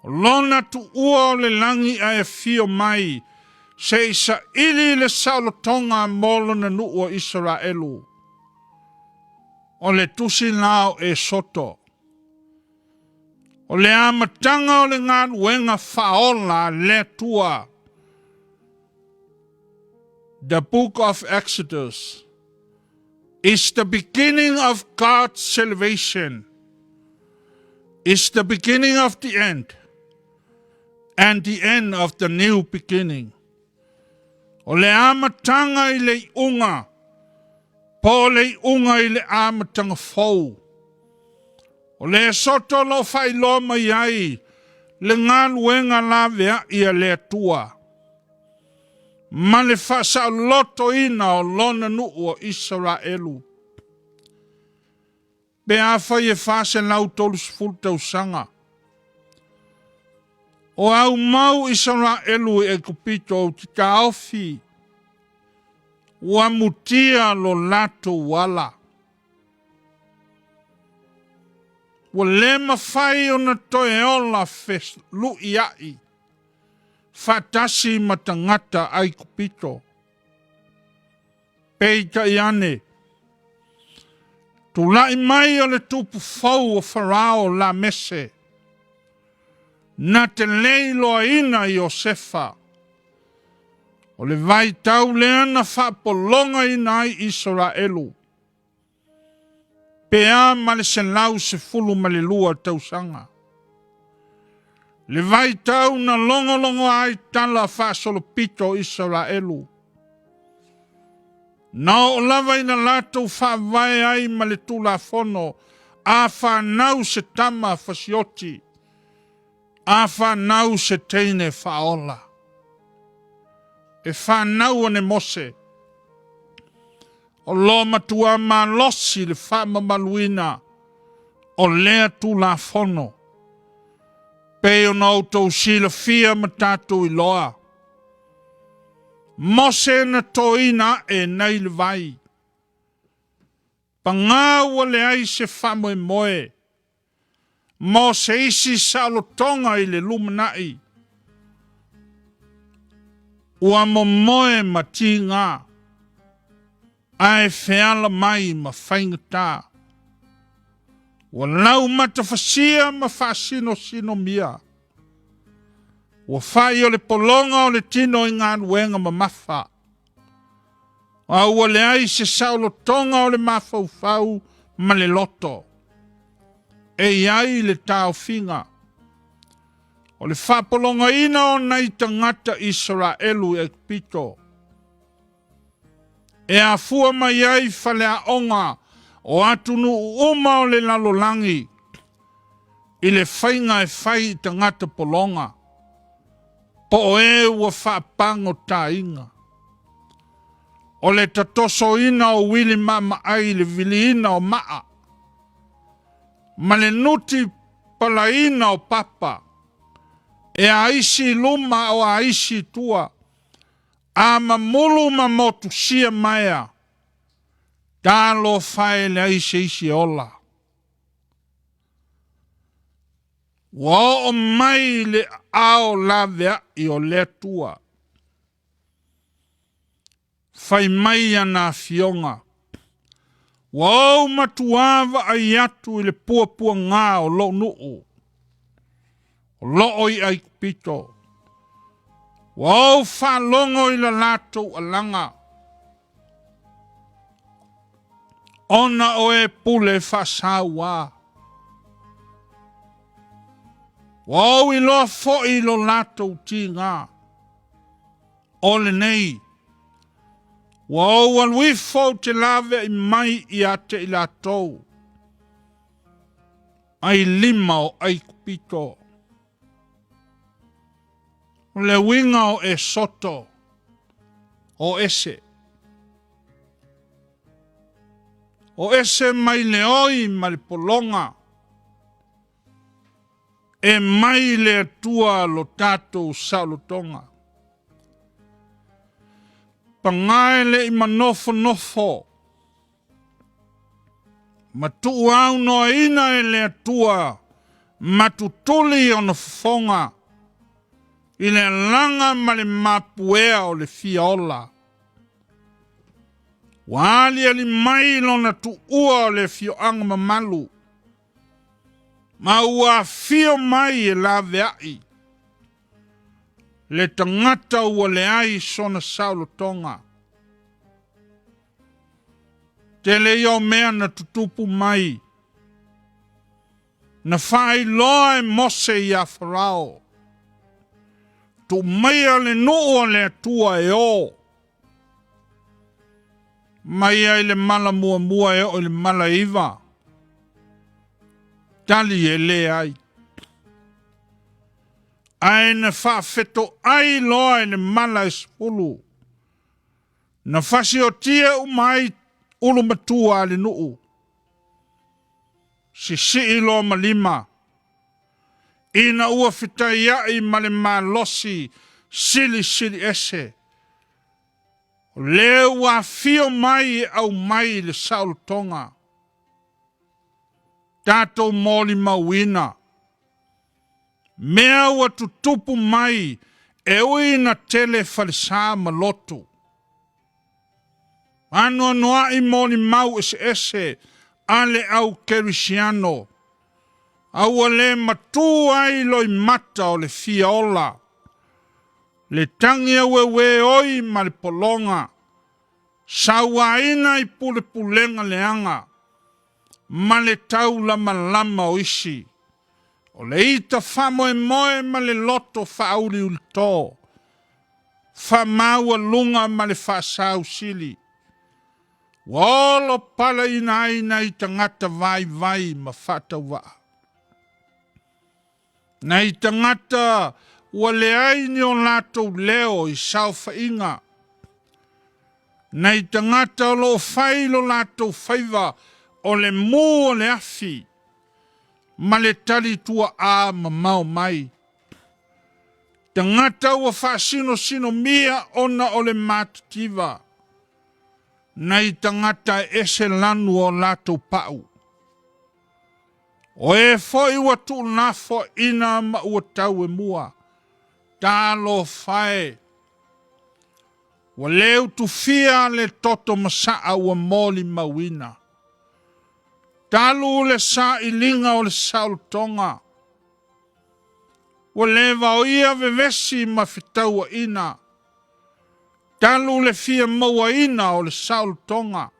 Lona tu ua o le langi a e fio mai. Se isa ili le saulotonga molo na nuua Israelu. O le tusi nao e soto. O le amatanga o le ngā wenga whaola le tua. The book of Exodus is the beginning of God's salvation. It's the beginning of the end. And the end of the new beginning. O le amatanga I le unga. Po le unga I le amatanga fau. O le soto lo fai lo mai ai. Le ngā luenga la vea ia le tua. Ma le fasa loto ina o lona nuu o Israelu. Be a fai e fasa lau tolu sifuru tausanga. O au mau Israelu e kupito o tika ofi. Ua mutia lo lato wala. Ua le mawhai o na toe ola fes lu iai. Fatasi matangata ai kupito. Peita iane. Tulai mai o le tupu fau o farao la mese. Na te leilo ina Iosefa. O le vai tau leana whapolonga ina ai Israelu. Pea ma le selau se fulu ma le lua tausanga. Le vai tau na longo ai tala whasolo pito Israelu. Na o lava ina lato whawai ai ma le tula fono. A whanau se tama fasioti. A whanau se teine whaola. E whanau ane mose. O lo matua ma losi le whama maluina. O lea tula fono. Peo na autou sila fia matatu I loa. Mose na toina e nei le vai. Pangawa le ai se whamoe moe. Mose isi salotonga I le lumanai. Ua momoe matinga. Ai feala mai ma whaingata. Ua lau matafasia ma whasino sino mia. Ua whai o le polonga o le tino I ngā nuenga ma mawha. Ua le ai se saulo tonga o le mawhau ma le loto. E iai le tau finga. O le whapolonga ina o nei tangata Israelu e pito. E a fua mai ai whale a onga. O atunu uma o le lalolangi. I le whainga e whai tangata polonga. Po e ua whapango ta inga. O le tatoso ina o wili mama ai le vili ina o maa. Ma le nuti pala ina o papa. E a isi luma o a isi tua. A mamulu ma motu sia maia. Talo fai le isi ola. Wa o mai le ao lavea I o le tua. Fai mai ana fionga. Wa o matuava ai atu I le pua ngā o lo nuu. O lo oi ai kupito. Wa o whalongo I la lato alanga. Ona o e pule whasawa. Wau I loa fo'i lo lato ti ngā. Ole nei. Wau alwifo te lave I mai I ate I lato. Ai lima o ai kupito. Le winga o e soto. O ese. O ese mai le oi ma le polonga. E mai le tua lo tatou saulotonga. Pangae le I manofo. Matu au no ina e le tua. Matutuli o na fofonga. I le langa ma le mapuea o le fiola. Wali ali mai lo na tu ua o le fioanga mamalu. Ma ua fio mai e la veai. Le tangata ua le ai sona saulo tonga. Te le iau mea na tutupu mai. Na whai loa e mose i a Farao. Tu maia le noo le atua e o. Maia i le mala mua mua e o le mala iwa. Tali e le ai. Ai na whawheto ai loa e le mala e spulu. Na whasi o tia umai ulu matua le noo. Si ilo malima. Ina ua fitai ai male malosi sili ese. Leo a fio mai au mai le Saul tonga. Tato moli mawina. Mea ua tutupu mai e ui na tele falisa ma Lotu. Ano noa i moli mau ese ale au kerisiano. Au le matu ai loi mata o le fiola. Le tangi we oi ma le polonga. Sawa ina i pule pulenga leanga. Ma le tau lama o isi. O le ita famo e moe ma le loto fa auli ulto. Fa maua lunga ma le fa sau sili. Wolo pala ina i tangata vai ma fata waa. Na i tangata ua leai ni o lato leo i saufa inga. Na i tangata o lo fai lo lato faiva o le mu o le afi. Ma le tali tua a ma mau mai. Tangata ua fa sino mia ona o le matativa. Na i tangata ese lanu o lato pau. O e foi ua tu nafo ina ma ua tau e mua. Talo fae. Wa leu tu fia le toto masaa ua moli mawina. Talu le sa ilinga o le Saul tonga. Wa leva o ia vevesi ma fitaua ina. Talu le fia maua ina o le Saul tonga.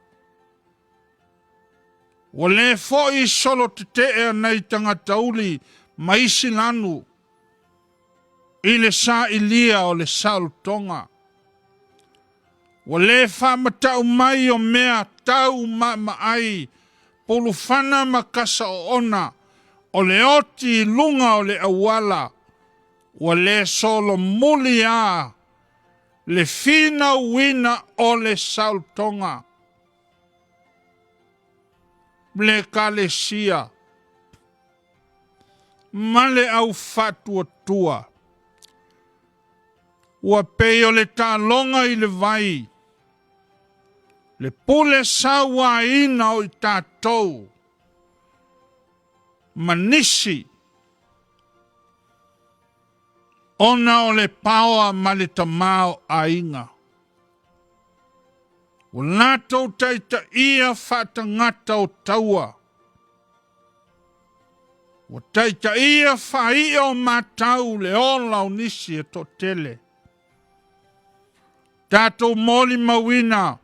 Wa le foi solo te e nei tangatauli ma isi lanu. I le sa ilia o le Saul tonga. Wa le fa matau mai o mea tau ma ai. Polufana makasa o ona. O le oti lunga o le awala. Wa le solo mulia. Le fina wina o le Saul tonga. Le kalesia. Male au fatua tua. Ua peo le talonga i le vai. Le pule sawa ina o i tātou. Manisi. Ona o le paua ma le tamao a inga. O nato taita ia fata ngata o taua. O taita ia fai o matau le ola o nisi e to tele. Tato moli mawina.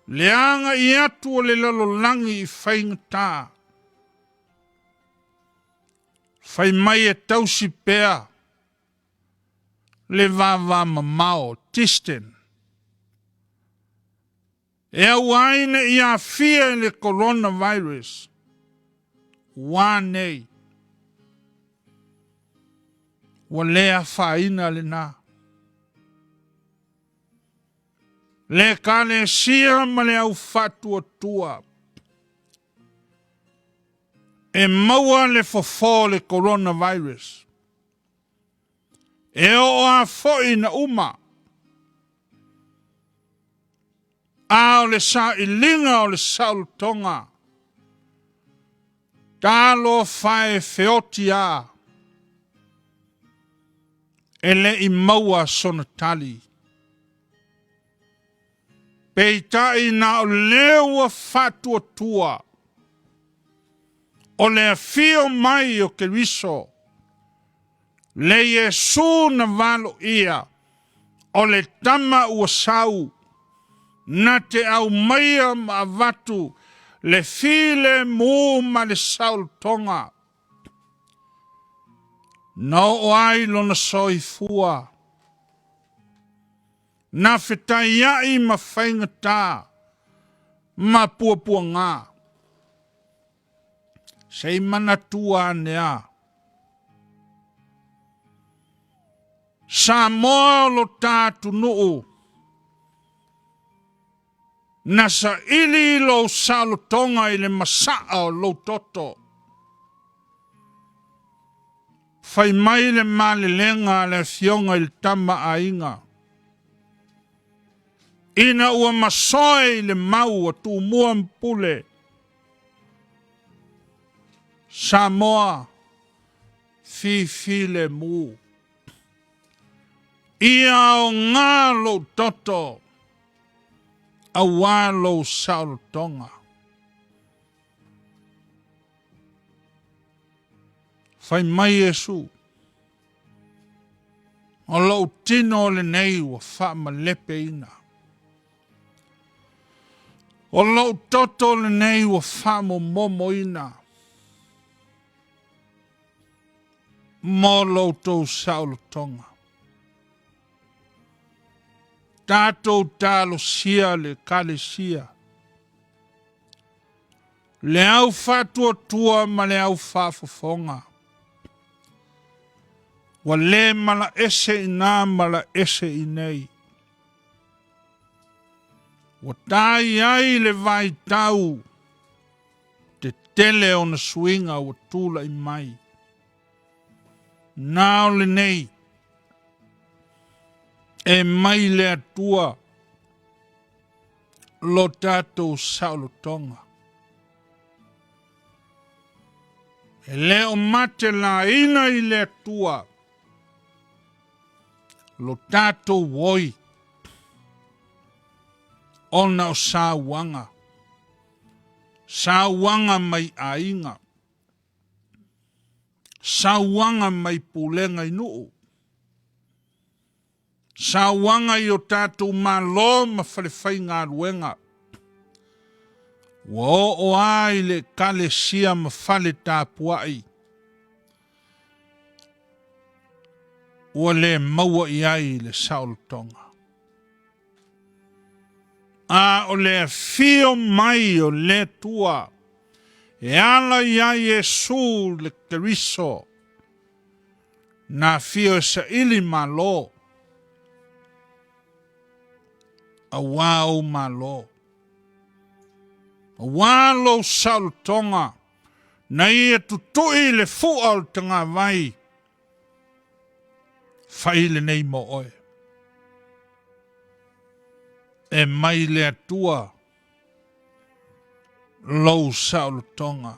Leanga i atu o le lalo langi i whaingata. Whai mai e tausi pea. Le vava mamao, tisten. E au aina i a fia le coronavirus. Wanei. Wa lea whaina le na. Le kane sia ma le au fatua tua. E maua le fofo le coronavirus. E o a foi na uma. A o le sa ilinga o le Saul tonga. Talo fae feotia. Ele i maua sonatali. Peitai na o leua fatua tua. o le afio mai o Keriso, le Yesu na valo ia, o le tama ua sau, na te au maia ma avatu, le file mu ma le saul tonga. No o ai lona soifua, na fetai ai ma whaingata, ma puapua ngā. Sei mana tua nea. Sa moa lo tātu nuu. Na sa ili lo salo tonga i le masaa o lo toto. Fai mai le male lenga le fionga il tama a inga. Ina ua masoe le mau a tu mua mpule. Samoa fifile mu. Ia o ngā lo toto. A walo sao tonga. Fai mai Yesu. O lo tino le nei wa wha ma lepe ina. O lo toto le nei wa wha mo momo ina. Mo lo to sao tonga. Tātou tālo sia le kale sia. Le au whatua tua ma le au whafofonga. Wa le mala ese ina mala ese inei. Wa tai ai le vai tau. Te tele o na swinga wa tula i mai. Nao le nei. E mai le atua. Lo tātou saulo tonga. E leo mate la ina i le atua. Lo tātou woi. Ona o sāwanga. Sāwanga mai ainga. Sāwanga mai pulenga inuu. Sāwanga i o tātou malo ma whalewhai ngā ruenga. Wa o ai le kale sia ma whale tāpuai. Wa le maua i ai le saul tonga. A o le fio mai o le tua. E ala i ai Yesu le Keriso. Na fio sa ili malo. A wao malo. A walo saul tonga. Na ia tutui le fual tanga vai. Faile nei mo oe. E mai le atua. Lou saul tonga.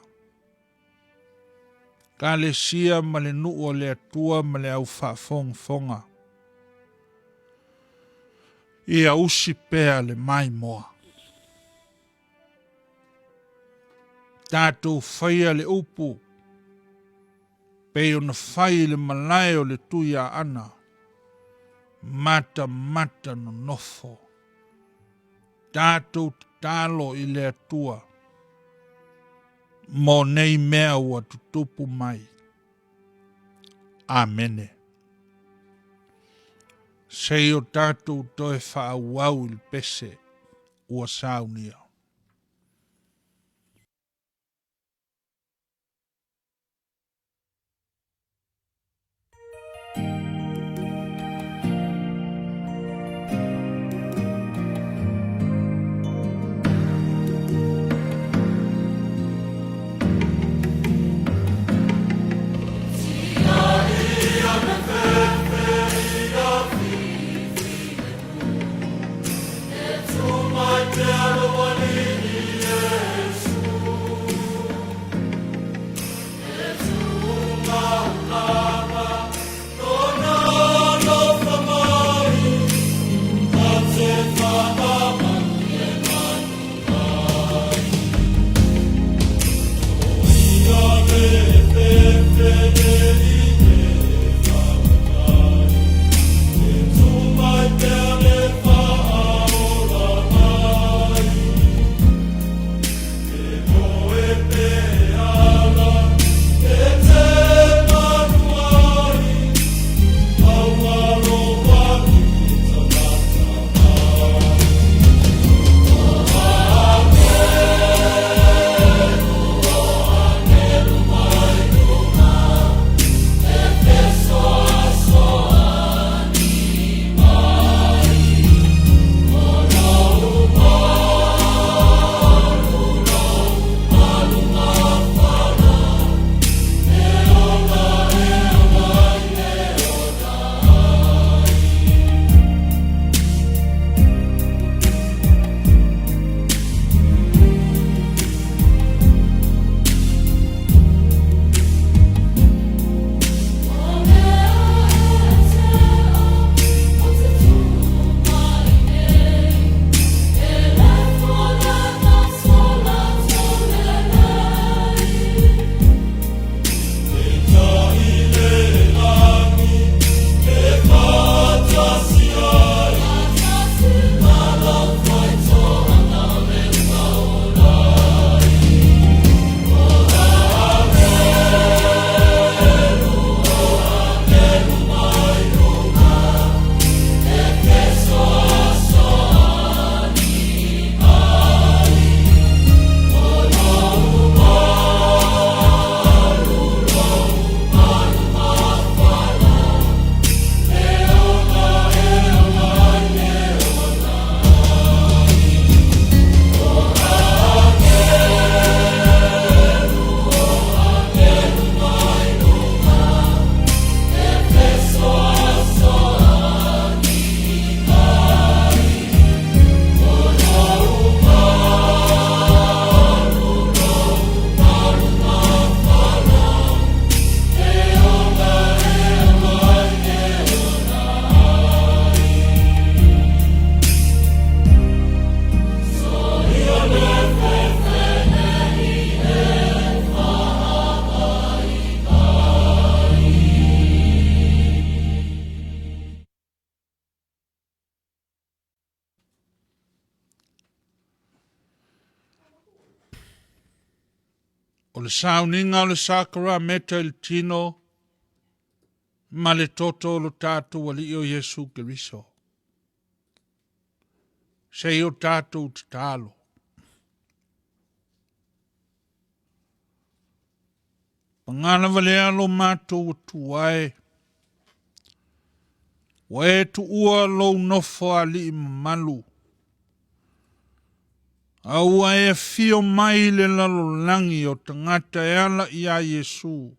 Ka le sia ma le nuo le atua ma le au fonga. Ia usi pea le mai moa. Tātou whaia le upu. Peo na whai le malai o le tuia ana. Mata no nofo. Tātou talo i le atua. Mo nei mea ua tutupu mai. Amene. Sei o tātou toe whaauau il pese ua Sauniga. My le Sauniga o le sakara meta il tino, ma le toto lo tātou ali o Yesu Keriso. Sei o tātou te talo. Pangana valea lo mātou tuai. Wa e tu ua lo nofo ali malu. Aua e fio mai le lalo langi o tangata e ala ia Yesu.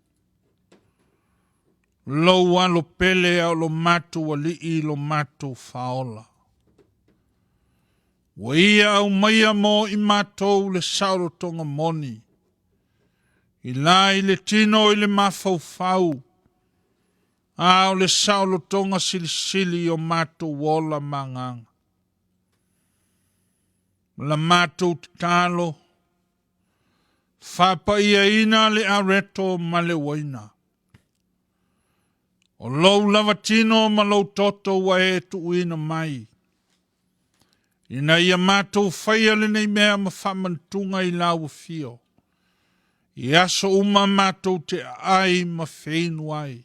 Lo alo pele au lo mātou ali i lo mātou faola. Wa ia au maia mo i mātou le sauro tonga moni. I la i le tino i le mafaufau. Au le sauro tonga silisili o mātou wola manganga. La mātou te talo. Whapa ia ina le areto ma le waina. O lou lava tino ma lou toto wa e tu uina mai. Ina ia mātou whaia le nei mea ma whamantunga i lau fio. I aso uma mātou te ai ma whainu ai.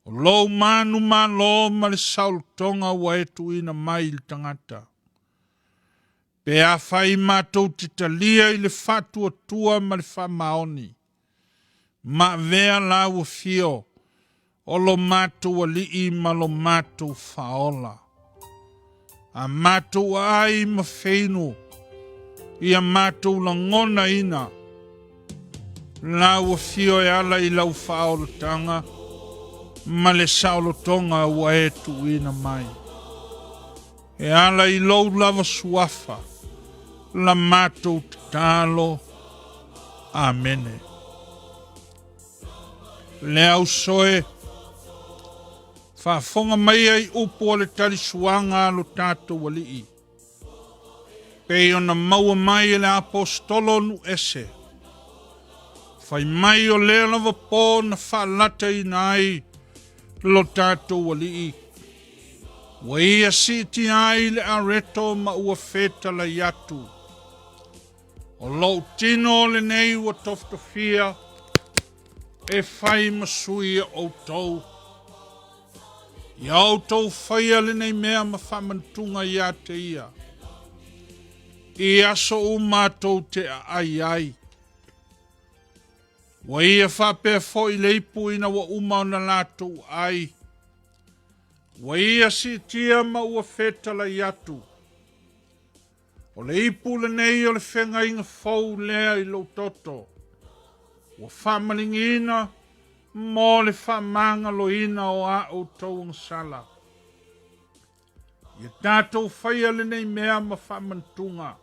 O lou manu ma lo ma le saul tonga wa e tu ina mai il tangata. Pe a whai mātou te talia i le whatua tua ma le whamaoni. Ma vea lau fio. O lo mātou a lii ma lo mātou whaola. A mātou ai ma whainu. Ia mātou la ngona ina. Lau fio e ala i lau whaola tanga. Ma le saulo tonga ua e tu ina mai. E ala i lau lava suafa. La mātou te talo. Amene. Le au soe. Whafonga mai ai upo le tali suanga lo tātou walii. Pei ona maua mai le apostolo nu ese. Whai mai o le lava pō na whalata i nai lo tātou walii. Wa ia siti ai le areto ma ua feta la yatu. O lo tino le nei ua toftofia. E whai masui o tau. I au tau whaia le nei mea ma whamantunga ia te ia. I aso o mātou te ai ai. Wa ia whape fo i leipu ina wa umau na lātou ai. Wa ia si tia ma ua feta la iatu. O leipu le nei o le whenga inga fau lea i lo toto. Wa whamaningina. Mo le whamanga lo ina o a o tau sala. Ia tātou whaia le nei mea ma whamantunga.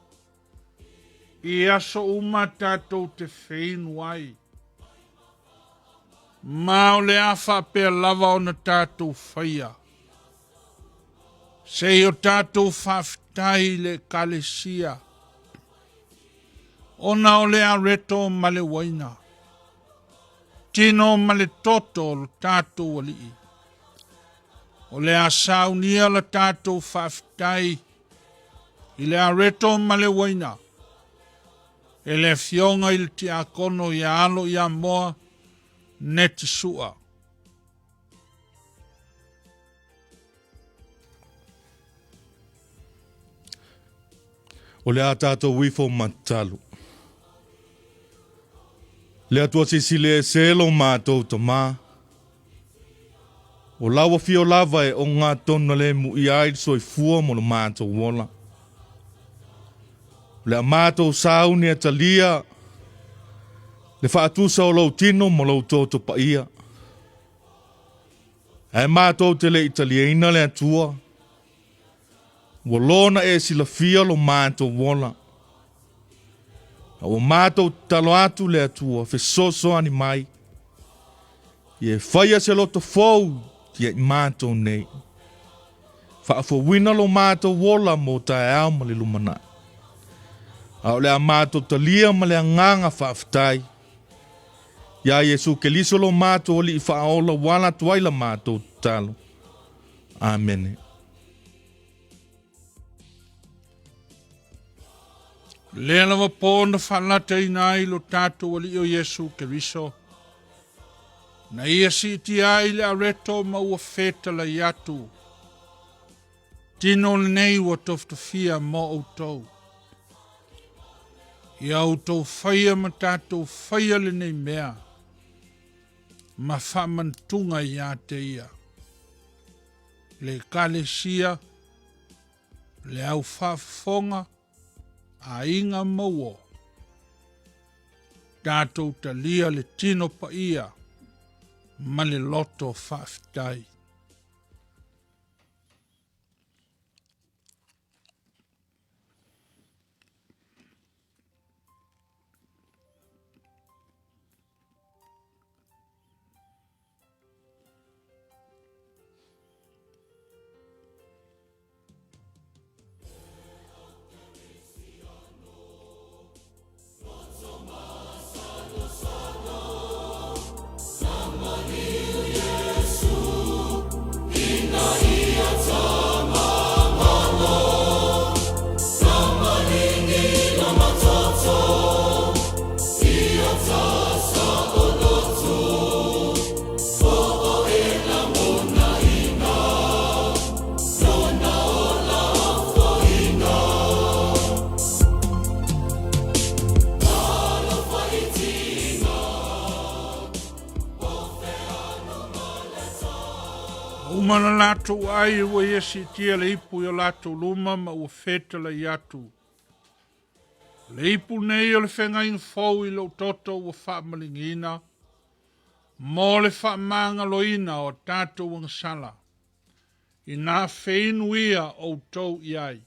I aso uma tātou te whainu ai. Mao le a whapea lava o na tātou whaia. Sei o tātou whaftai le kalesia. Ona o le a reto ma le waina. Tino ma le toto lo tātou alii. O le a saunia la tātou whaftai. I le a reto ma le waina. E le fionga i le ti a kono i a alo i a moa neti sua. O le a tātou wifo matalu. Le atua sisile e selo mātou ta mā. O lawa fio lava e o ngā tona le mu i aid soi fua mo le mātou wola. Le a mātou sauni e talia. Le whaatusa o lau tino mo lau toto pa ia. E mātou te le italiana le atua. Wolona e sila fia lo mātou wola. O mātou talo atu le atua, fe soso ani mai. Ie whaia se loto fau, ie mātou nei. Whaafo wina lo mātou wola mo tae au ma le lumana. Au le a mātou talia ma le nganga whaaftai. Ia Yesu ke liso lo mātou li i whaaola wala tuaila mātou talo. Amen. Le lava pōna whanata i nai lo tātou ali o Yesu Keriso. Na ia si ti ai le areto ma ua fetala i atu. Tino le nei ua toftofia mo outou. Ia outou whaia ma tātou whaia le nei mea. Ma whamantunga i a te ia. Le kalesia, le au whafonga, a inga maua. Tātou talia le tino pa ia, ma le loto whaftai. Umana lato ai ua yesi tia le ipu yo lato luma ma ua fetala i atu. Le ipu nei o le whenga in fau i lo toto ua whaamalingina. Mo le whaamanga loina o tato wang sala. I nā whainuia o tau iai.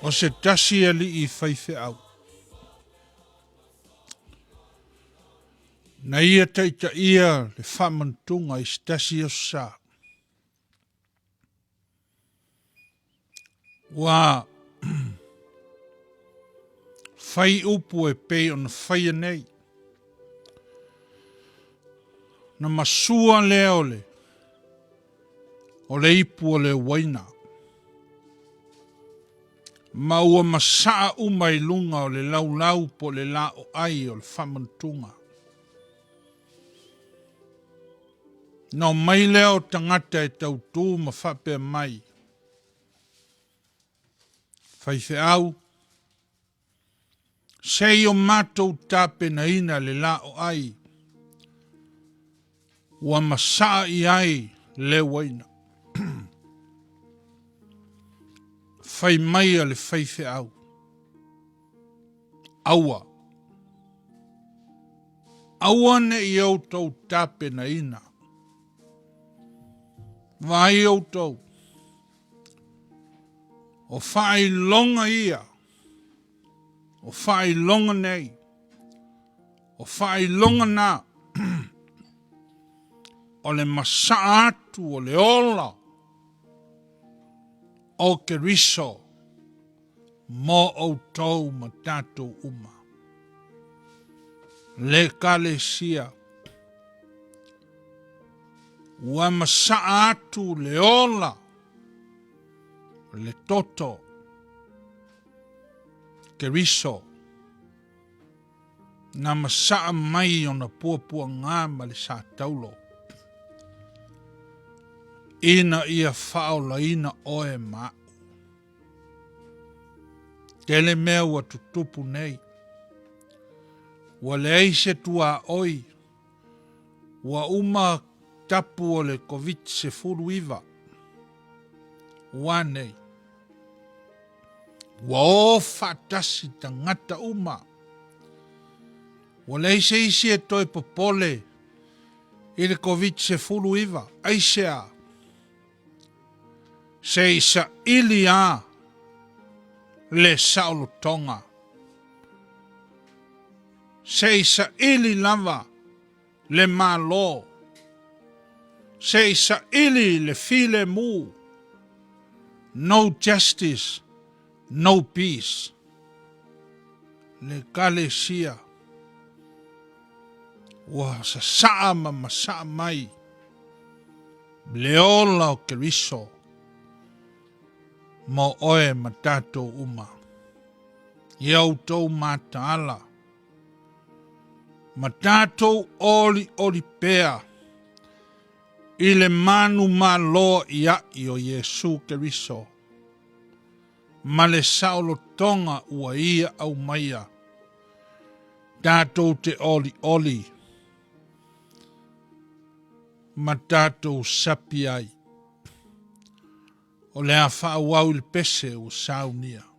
O se tasi ali i whaife au. Na ia taita ia le whamantunga i stasi o sa. Wa whai upu e pei o na whaia nei. Na masua leo le. O le ipu o le waina. Ma ua masaa umai lunga o le laulau po le la o ai o le whamantunga. No mai leo tangata e tau tū ma whape mai. Whaife au. Sei o mātou tāpe na ina le la o ai. Ua masaa i ai le waina. Whai mai a le whaife au. Aua. Aua ne i au tau tape na ina. Vai au tau. O whai longa ia. O whai longa nei. O whai longa nā. O le masa atu o le ola. O ke riso, mo o tau ma tātou uma. Le kale sia, ua masa atu le ola, le toto, ke riso, na masa mai o na puapua ngā ma le sa taulo. Ina ia whaola ina oe ma. Tele mea ua tutupu nei. Ua le eise tua oi. Ua uma tapu o le COVID-19. Ua nei. Ua o whaatasi tangata uma. Ua leise isi e toi popole i le COVID-19. Aisea. Se isa ili a le saulo tonga. Se isa ili lava le malo. Se isa ili le file mu. No justice, no peace. Le kalesia. Ua sa saa ma saa mai. Leola o Keriso. Mo oe matato uma. Iau tau mataala. Matato oli pea. I le manu malo ia i o Yesu Keriso. Ma le saulo tonga ua ia au maia. Tatou te oli. Ma tatou sapi ai. O le a whaawau il pese o Sauniga.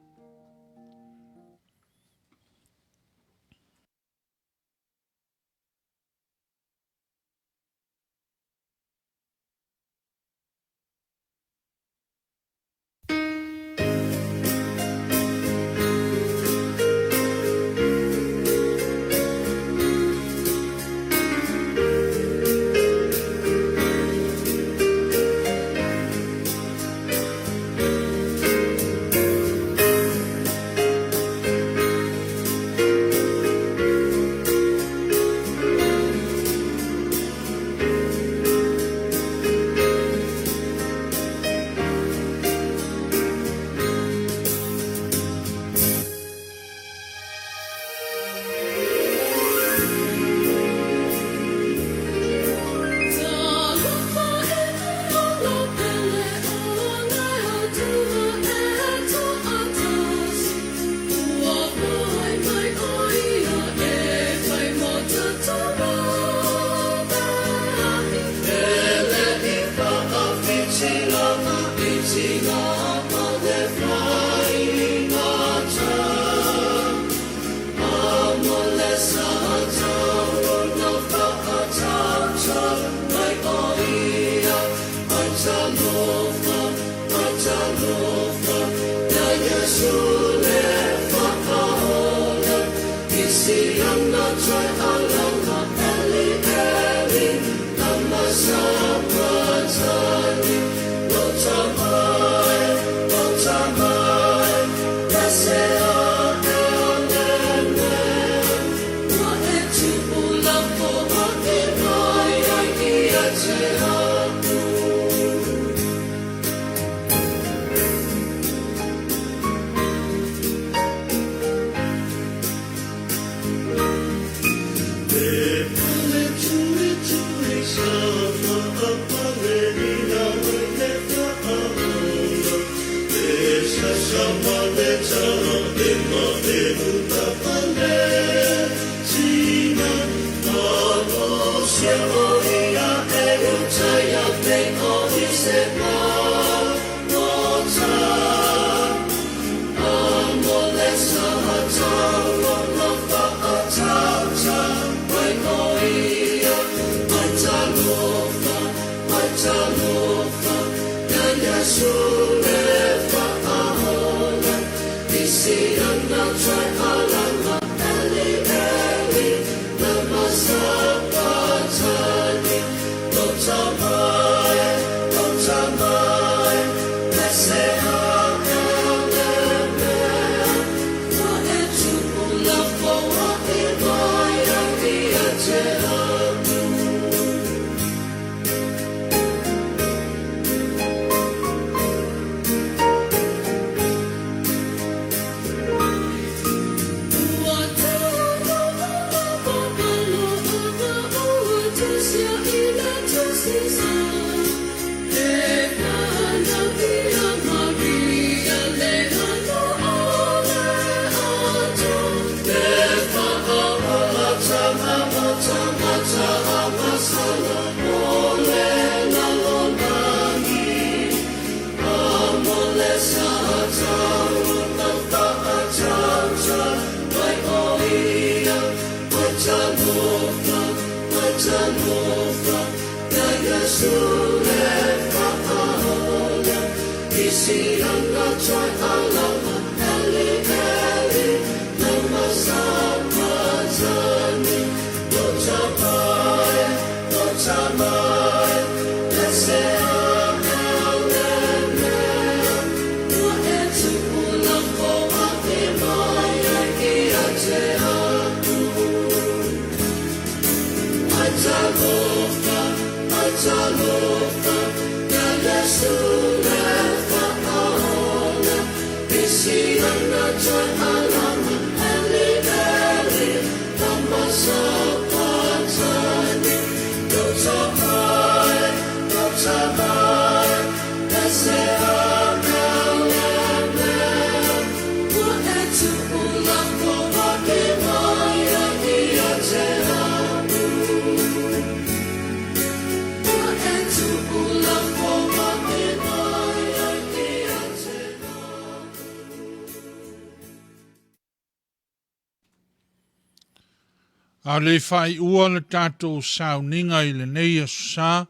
A le whai ua le tātou Sauniga I le nei a susā,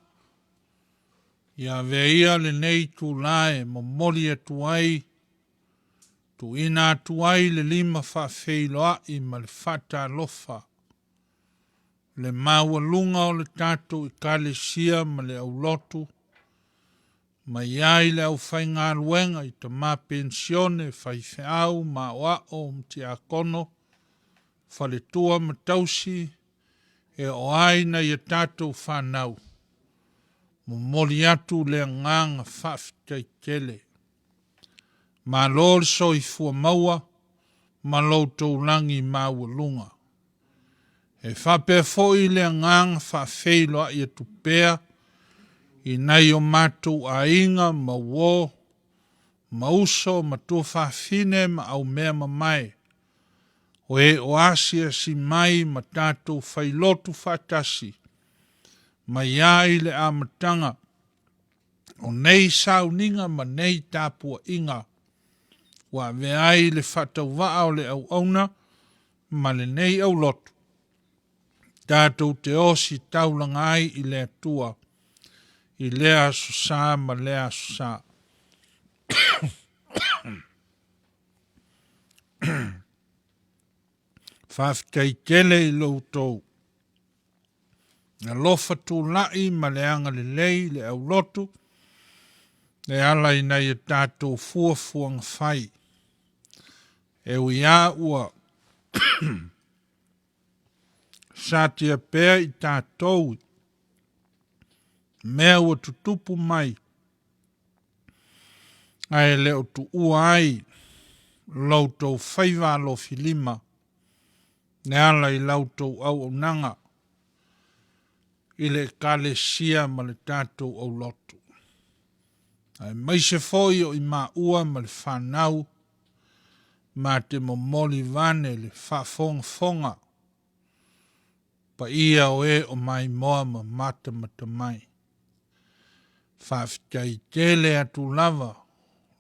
ia veia le nei tu lae mo moli atu ai, tu ina atu ai le 5 whawheiloai ma le whatalofa. Le maualunga o le tātou I kalesia ma le au lotu, ma iai le au whainga luenga I ta mā pensione whaiwheau ma wao mti a kono, whaletua matausi e o aina I a tātou whanau. Mo moli atu le nganga whawhitai tele. Ma lor so I fua maua, ma Lotu langi maualunga. E whape foi le nganga whawheilo I a tupea, I nei o mātou a inga ma wō, ma uso ma tō whawhine ma au mea ma mai. O e o asia si mai ma tātou whailotu whatasi, ma iai le amatanga, o nei Sauniga ma nei tāpua inga, wa veai le whatau waa o le au auna, ma le nei au lotu. Tātou te osi taulangai I le atua, I lea susā ma lea susā. Whawhitai tele I Lotu. Na lofa tū lai ma le anga le lei le au lotu, le ala I nei e tātou fuafuanga whai. E uia ua sātia pēr I tātou, mea ua tutupu mai, ai leo tu ua ai, Lotu whaiva lo filima, ne ala I lautou au nanga, I le kalesia ma le tātou au lotu. Ai mai se foi o I mā ua ma le whanau, ma te momoli vane le whafonga, pa ia o e o mai moa ma mata mai. Whawhitai tele atu lava,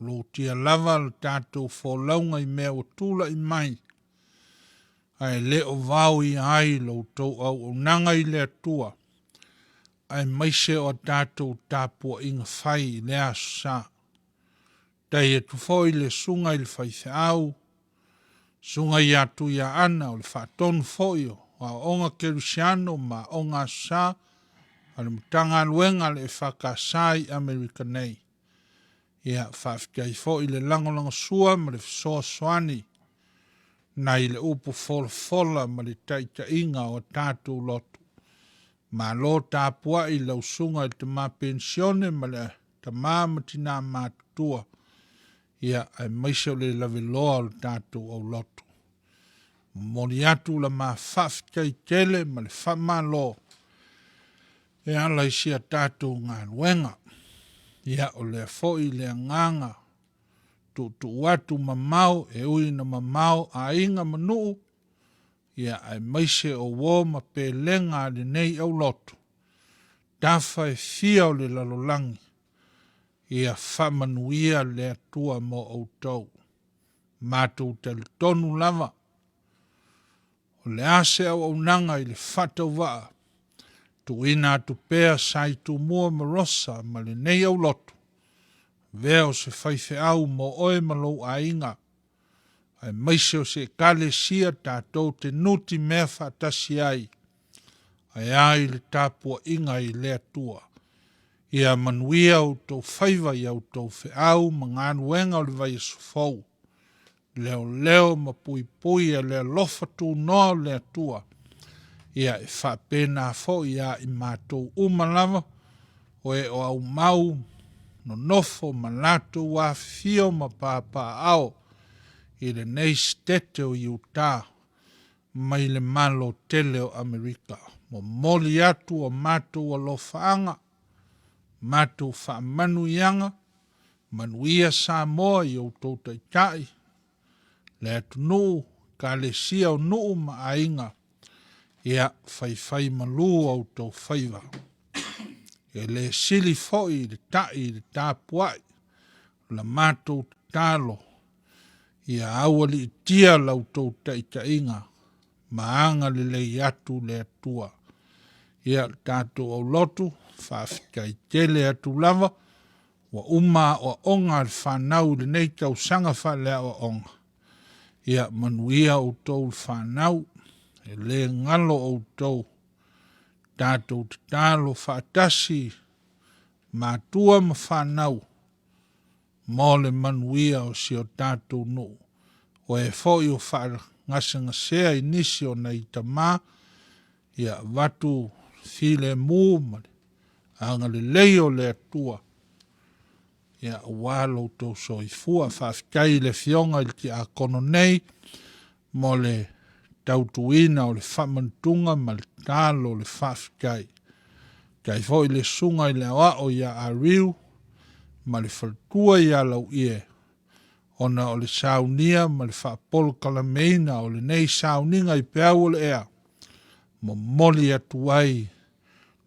lo tia lava le tātou wholaunga I mea o tula I mai, ai leo vau I ai lo tau au nanga I le atua, ai maise o tātou tāpua inga whai I lea susā. Tai e tufoi le sunga I le whaiwheau, sunga I atu ia ana o le whaatonu foio, wa onga kerusiano ma onga susā, ale mutanga luenga le whakasai Amerika nei. Ia whawhitai foi le langolanga sua ma le fisoa soani, na I le upu fola ma le taita inga o tātou lotu. Ma lo tāpua I lausunga I te mā pensione ma le ta mā matina mātua. Ia ai maise le laveloa o tātou au lotu. Moni atu la mā whawhitai tele ma le whamalo. E ala isia tātou ngā luenga. Ia o le foi le nganga. Tu watu mamau e ui na mamau a inga manu. Ia ai maise o wō ma pelenga le nei au lotu. Tafa e fia o le lalolangi. Ia whamanuia le atua mo au tau. Mātou tali tonu lava. O le ase au nanga I le whatau waa. tuina atu pea sai tu mua marosa ma le nei au lotu. Veo se whaife au mo oe malo a inga. Ai maise o se kale sia tātou te nuti mea whatasi ai. Ai ai le tāpua inga i lea tua. Ia manuia o tau whaiva i au tau whi au ma ngānu wenga o le vai sufou. Leo leo ma pui pui a lea lofa tu noa lea tua. Ia e whapena fo ia i mātou umalama o e o au mau no nofo ma lato wa fio ma pāpā ao i le nei stete o Utah mai le malo tele o Amerika. Mo moli atu o mātou o lofaanga, mātou wha manu ianga, manuia sa moa i o tau taitai, le atu nuu, ka le sia o nuu ma ainga, ia whai malu au tau whaiva. E le sili foi le tāpuai, la mātou tālo, ia awali tia lau tau taitainga, maanga le lei atu le atua. Ia tātou au lotu, whawhikai tele atu lava, wa uma o onga le whanau le nei tau sanga whalea o onga. Ia manuia o tau whanau, e le ngalo o tau, tātou te tālo whaatasi, mātua ma whanau, mō le manuia o si o tātou no, o e fōi o wha ngasengasea i nisi o nei tamā, ia watu file mū mare, anga le leo le atua, ia walo tau soifua, whawhikai le fionga i ti a kono nei, mō le tautuina o le whamantunga ma le tālo le whawhikai. Kai fōi le sunga i le awa o ia a riu, ma le whaltua i a lau ie. Ona o le saunia ma le whaapolo kalameina o le nei sauninga i peau o le ea. Mo moli atuai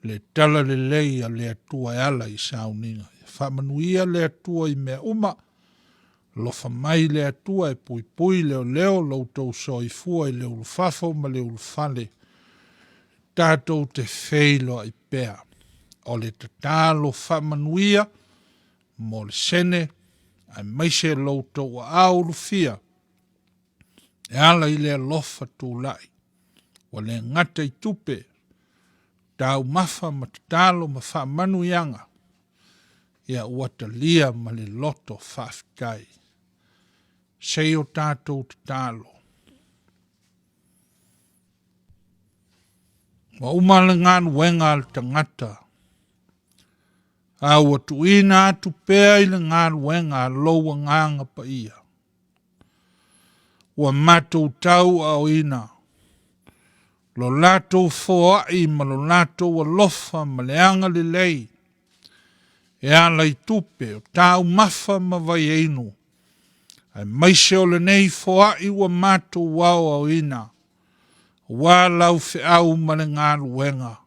le tala le lei a le atua e ala i sauninga. Whamanuia le atua i mea uma, lofa mai le atua e pui pui leo leo loutou soifua i le ulufafo ma le ulufale. Tātou te feilo i pea. O le tatalo whamanuia, mo le sene, ai maise loutou a aurufia. E ala i le alofa tūlai. Wa le ngata i tupe, tau mafa ma tatalo ma whamanuianga. Ia uatalia ma le loto whawhikai. Sei o tātou tatalo. Wa umalangan wenga al tangata. Awa tuina atu pea i le ngāru wenga loa nganga pa ia. Wa matou tau au ina. Lo latou foai ma lo latou alofa ma leanga le lei. E ala i tupe o tau mafa ma vai einu. Ai maise o le nei foai wa matou wau au ina. Wa lau fe au ma le ngāru wenga.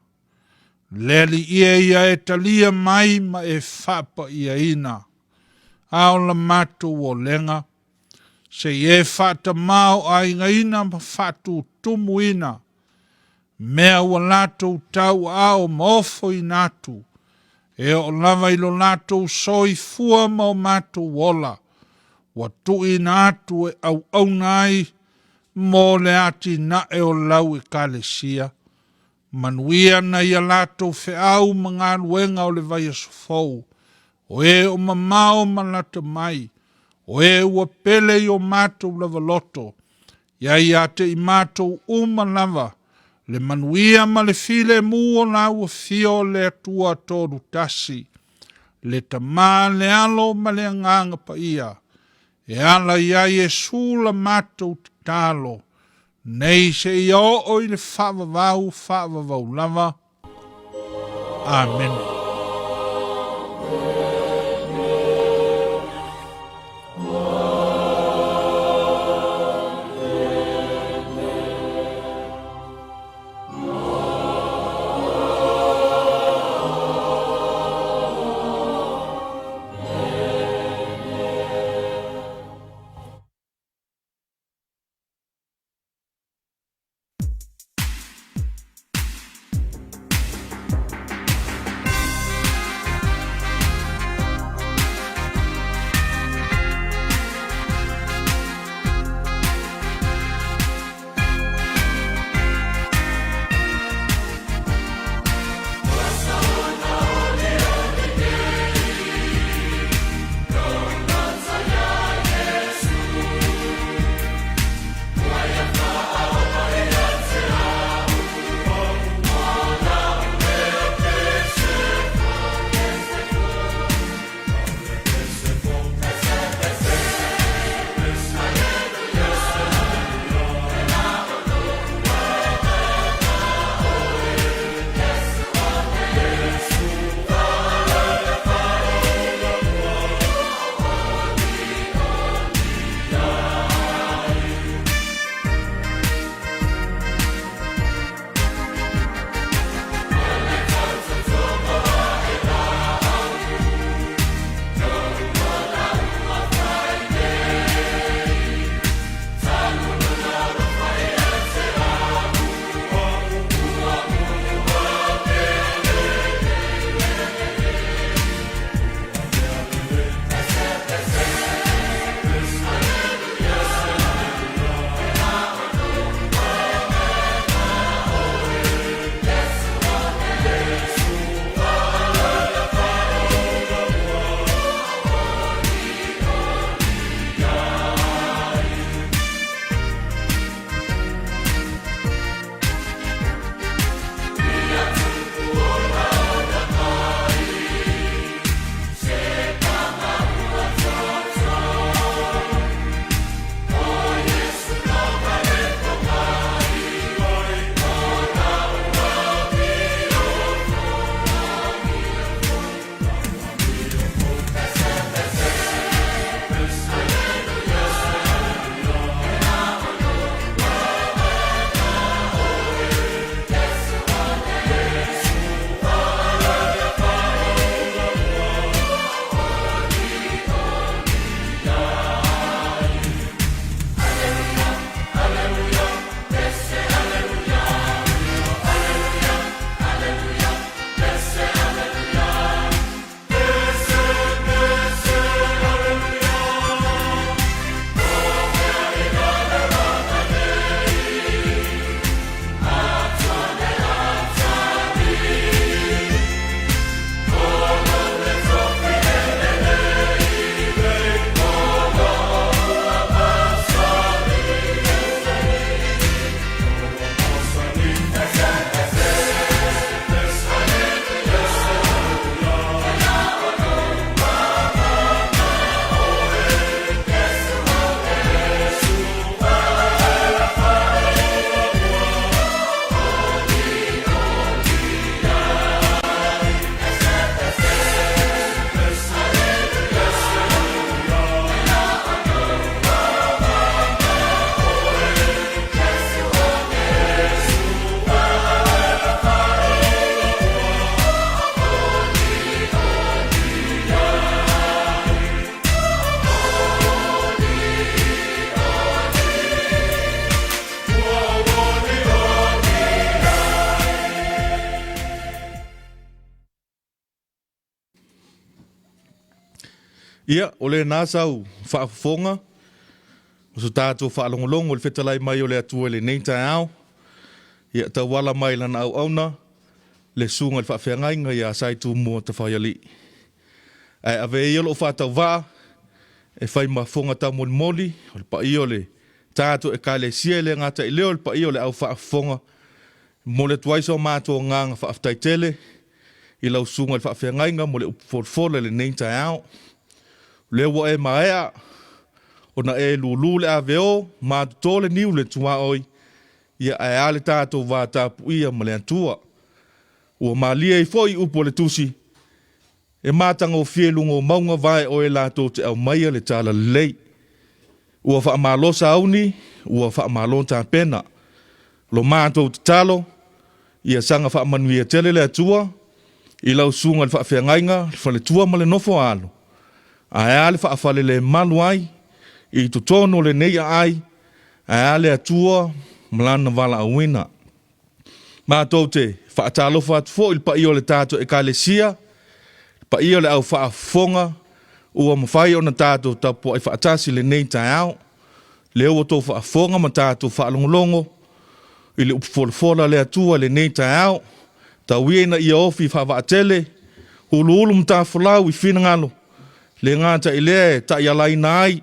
Leli ia e talia mai ma e whapa ia ina. Ao la matu o lenga. Se e whata mau a inga ina ma whatu tumu ina. Mea ua latou tau ao ma ofo i natu. E o lava i lo latou soi fua ma o matu wola. Wa tu i natu e au nai mo le ati na e o lau e kalesia. Manuia na ia latou feau mga luenga o le vai asofou. O e o mamao malata mai. O e ua pele i o matou lava loto. Ia ia te i matou lava. Le manuia ma le file mu o la ua fio le atua toru tasi. Le tamā le alo ma le anganga pa ia. E ala ia Yesu la matou te talo. Nei se i o i le whaavavau lava. Amen. Ia, o le nāsau whaafonga, o so tātou whaalongolongo, le whetalai mai o le atua le nei tai au. Ia, ta wala mai lana au auna, le sunga le whaafeangainga ia sai tu mua ta whaiali. Ai ave i olo whaatau waa, e whai mafonga ta moli moli, o le pa i o le tātou e kai le sia le ngata i leo, le pa i o le au whaafonga, mo le tuaiso mātua nganga whaaftai tele, i lau sunga le whaafeangainga, mo le upufolfola le nei tai au. Le wa e maea, o na e lulu le aveo, ma tole niu le tua oi, ia e ale tātou wā tāpu ia ma le antua. Ua malia i foi upo le tusi, e mātanga o fielungo maunga vai o e lātou te au maia le tāla lei. Ua wha malosa auni, ua wha malonta pena. Lo mātou te talo, ia sanga wha manuia tele le atua, i lau sunga le wha whiangainga, wha le tua ma le nofo alo. Ai ale whaafale le malu ai, i to tono le nei ai, ai ale atua, malana wala awina. Mātou te whaatalofa atu fo il pa i o le tātou e ka le sia, pa i o le au whaafonga, ua mawhai o na tātou tapo e whaatasi le nei tai au, le ua tō whaafonga ma tātou whaalongolongo, i le upfolfola le atua le nei tai au, ta uiena i ofi whaatele, hulu ulu mta fulau i whina ngalo, le ngata i lea ta i alai nai,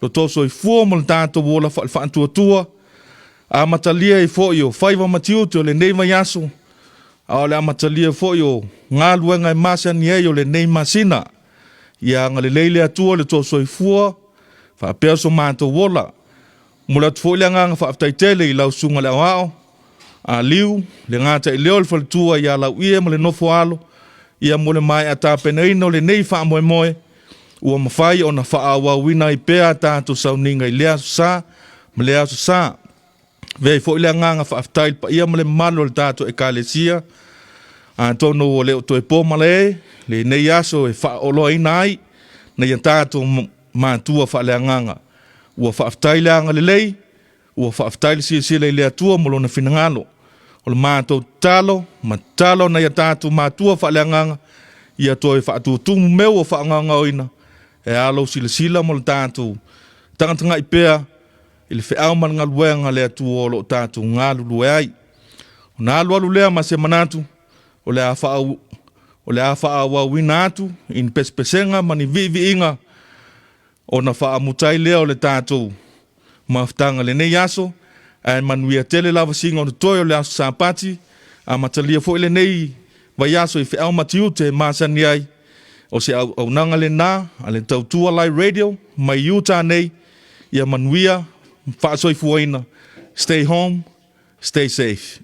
lo toso i fua mo le tātou wola whaantua, a matalia i fo i o whaiva matiu te o le nei mai aso, a le a matalia fo i o ngā luenga i masa ni e o le nei masina, ia ngā le leile atua le toso i fua, whaapea so mātou wola, mo le atu fo i le nganga whaaftaitele i lau sunga le awao, a liu, le ngata i leo le whalitua i a lau ia mo le nofo alo, ia mo le mai a tāpena ino le nei wha moe moe, ua mawhai o na whaawawina i pēa tātou Sauniga i lea sa, ma lea sa. Vei fo i lea nganga whaaftail pa ia ma le malo le tātou e kālesia, a tono o leo to e pōmale, le nei aso e whaoloa ina ai, na ia tātou mātua wha lea nganga. Ua whaaftail anga le lei, ua whaaftail si le lea tua molo na whinangalo. O le mātou talo, ma talo na ia tātou mātua wha lea nganga, ia to e whaatutumu meu o whaanganga oina, e alo sila mo le tātou tangata i pēa i le whiau man ngā luenga lea tu o lo tātou ngā lulu e ai. O nā alu lea ma se manatu o le a wha wina atu in pespesenga mani vi inga o na wha mutai lea o le tātou maftanga le nei aso e manuia tele lava singa o le toi o le aso sāpati a matalia fo i le nei vai aso i whiau matiu te māsani ai o se au nanga le nā, a le tautua lai radio, mai iuta nei, ia manuia, whaasoi fuaina. Stay home, stay safe.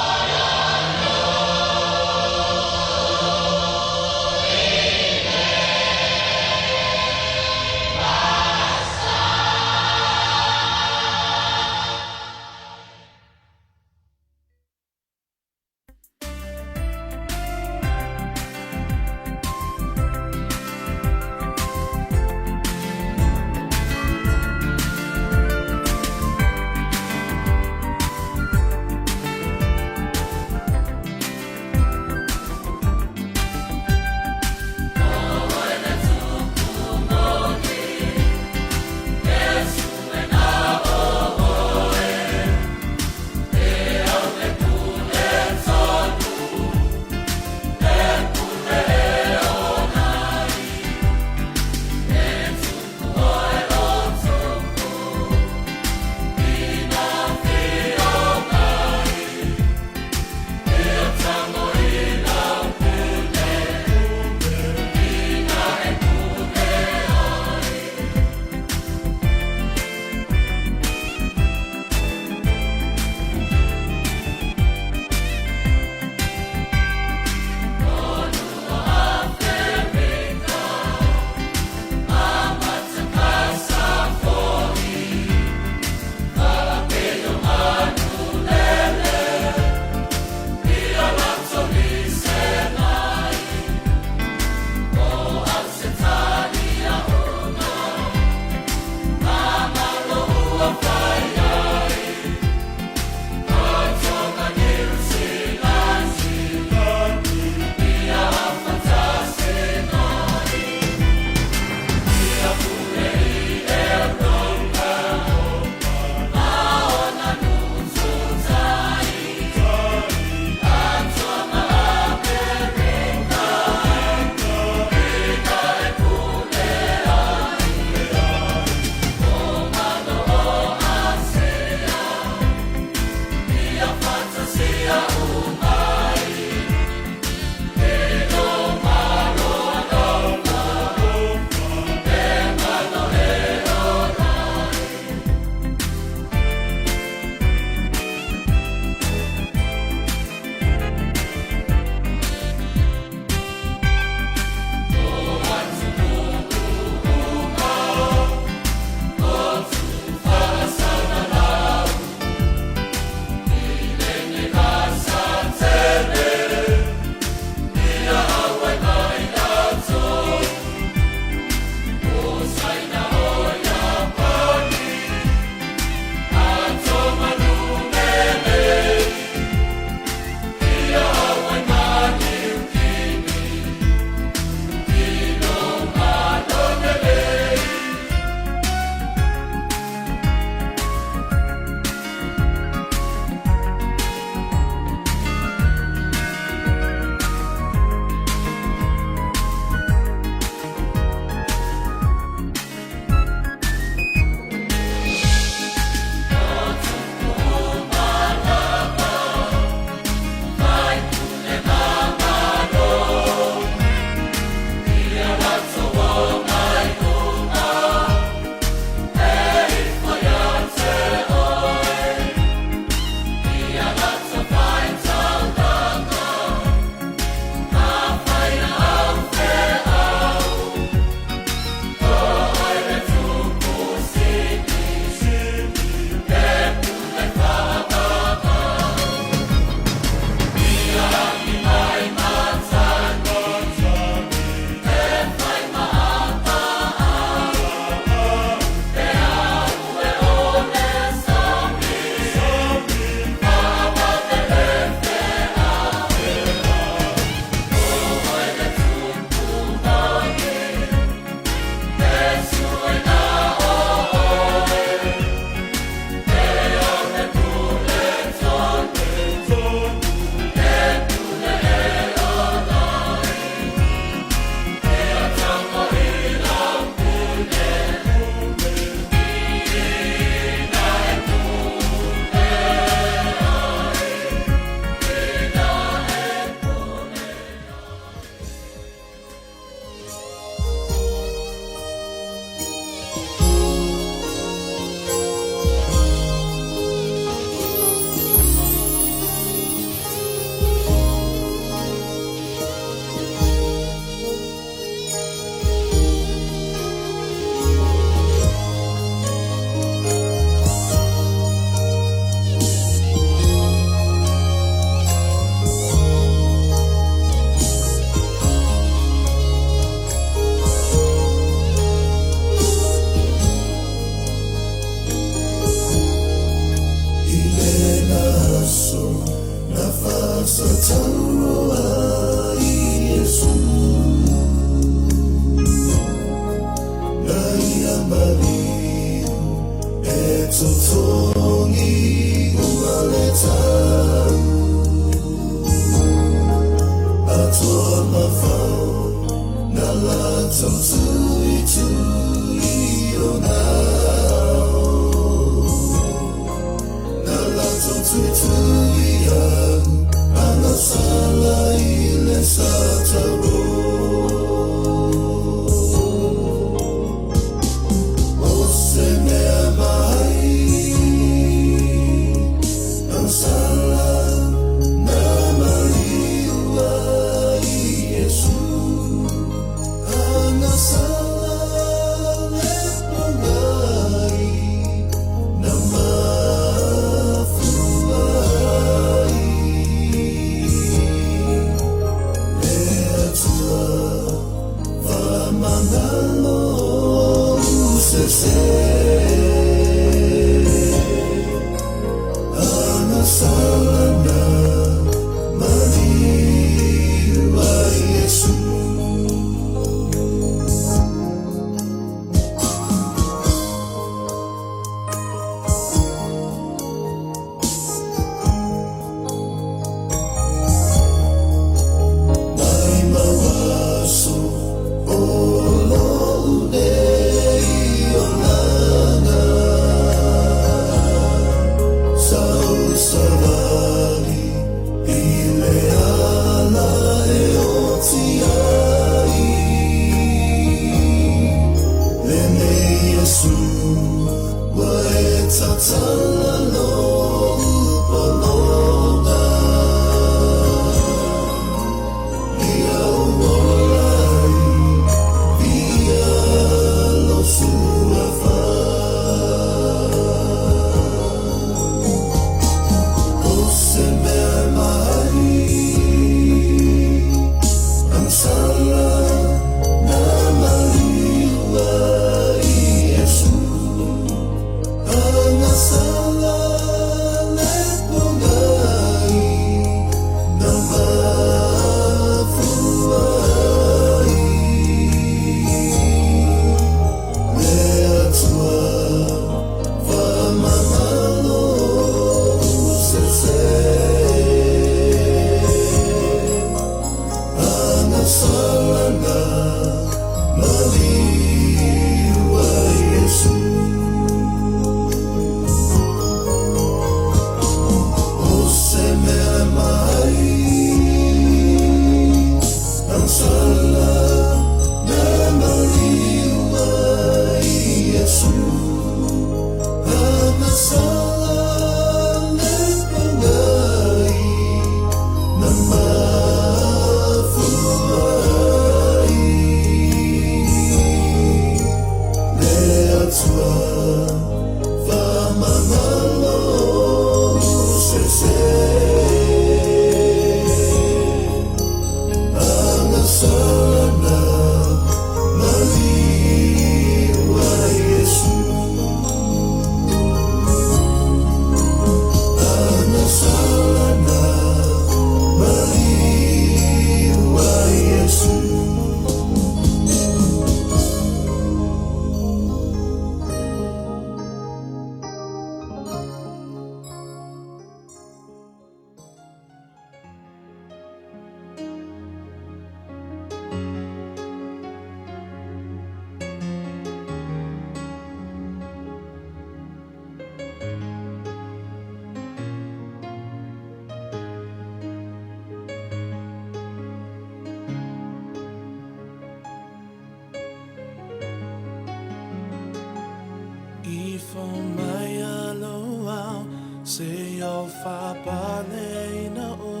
Ifo mai aloha se o whapane ina o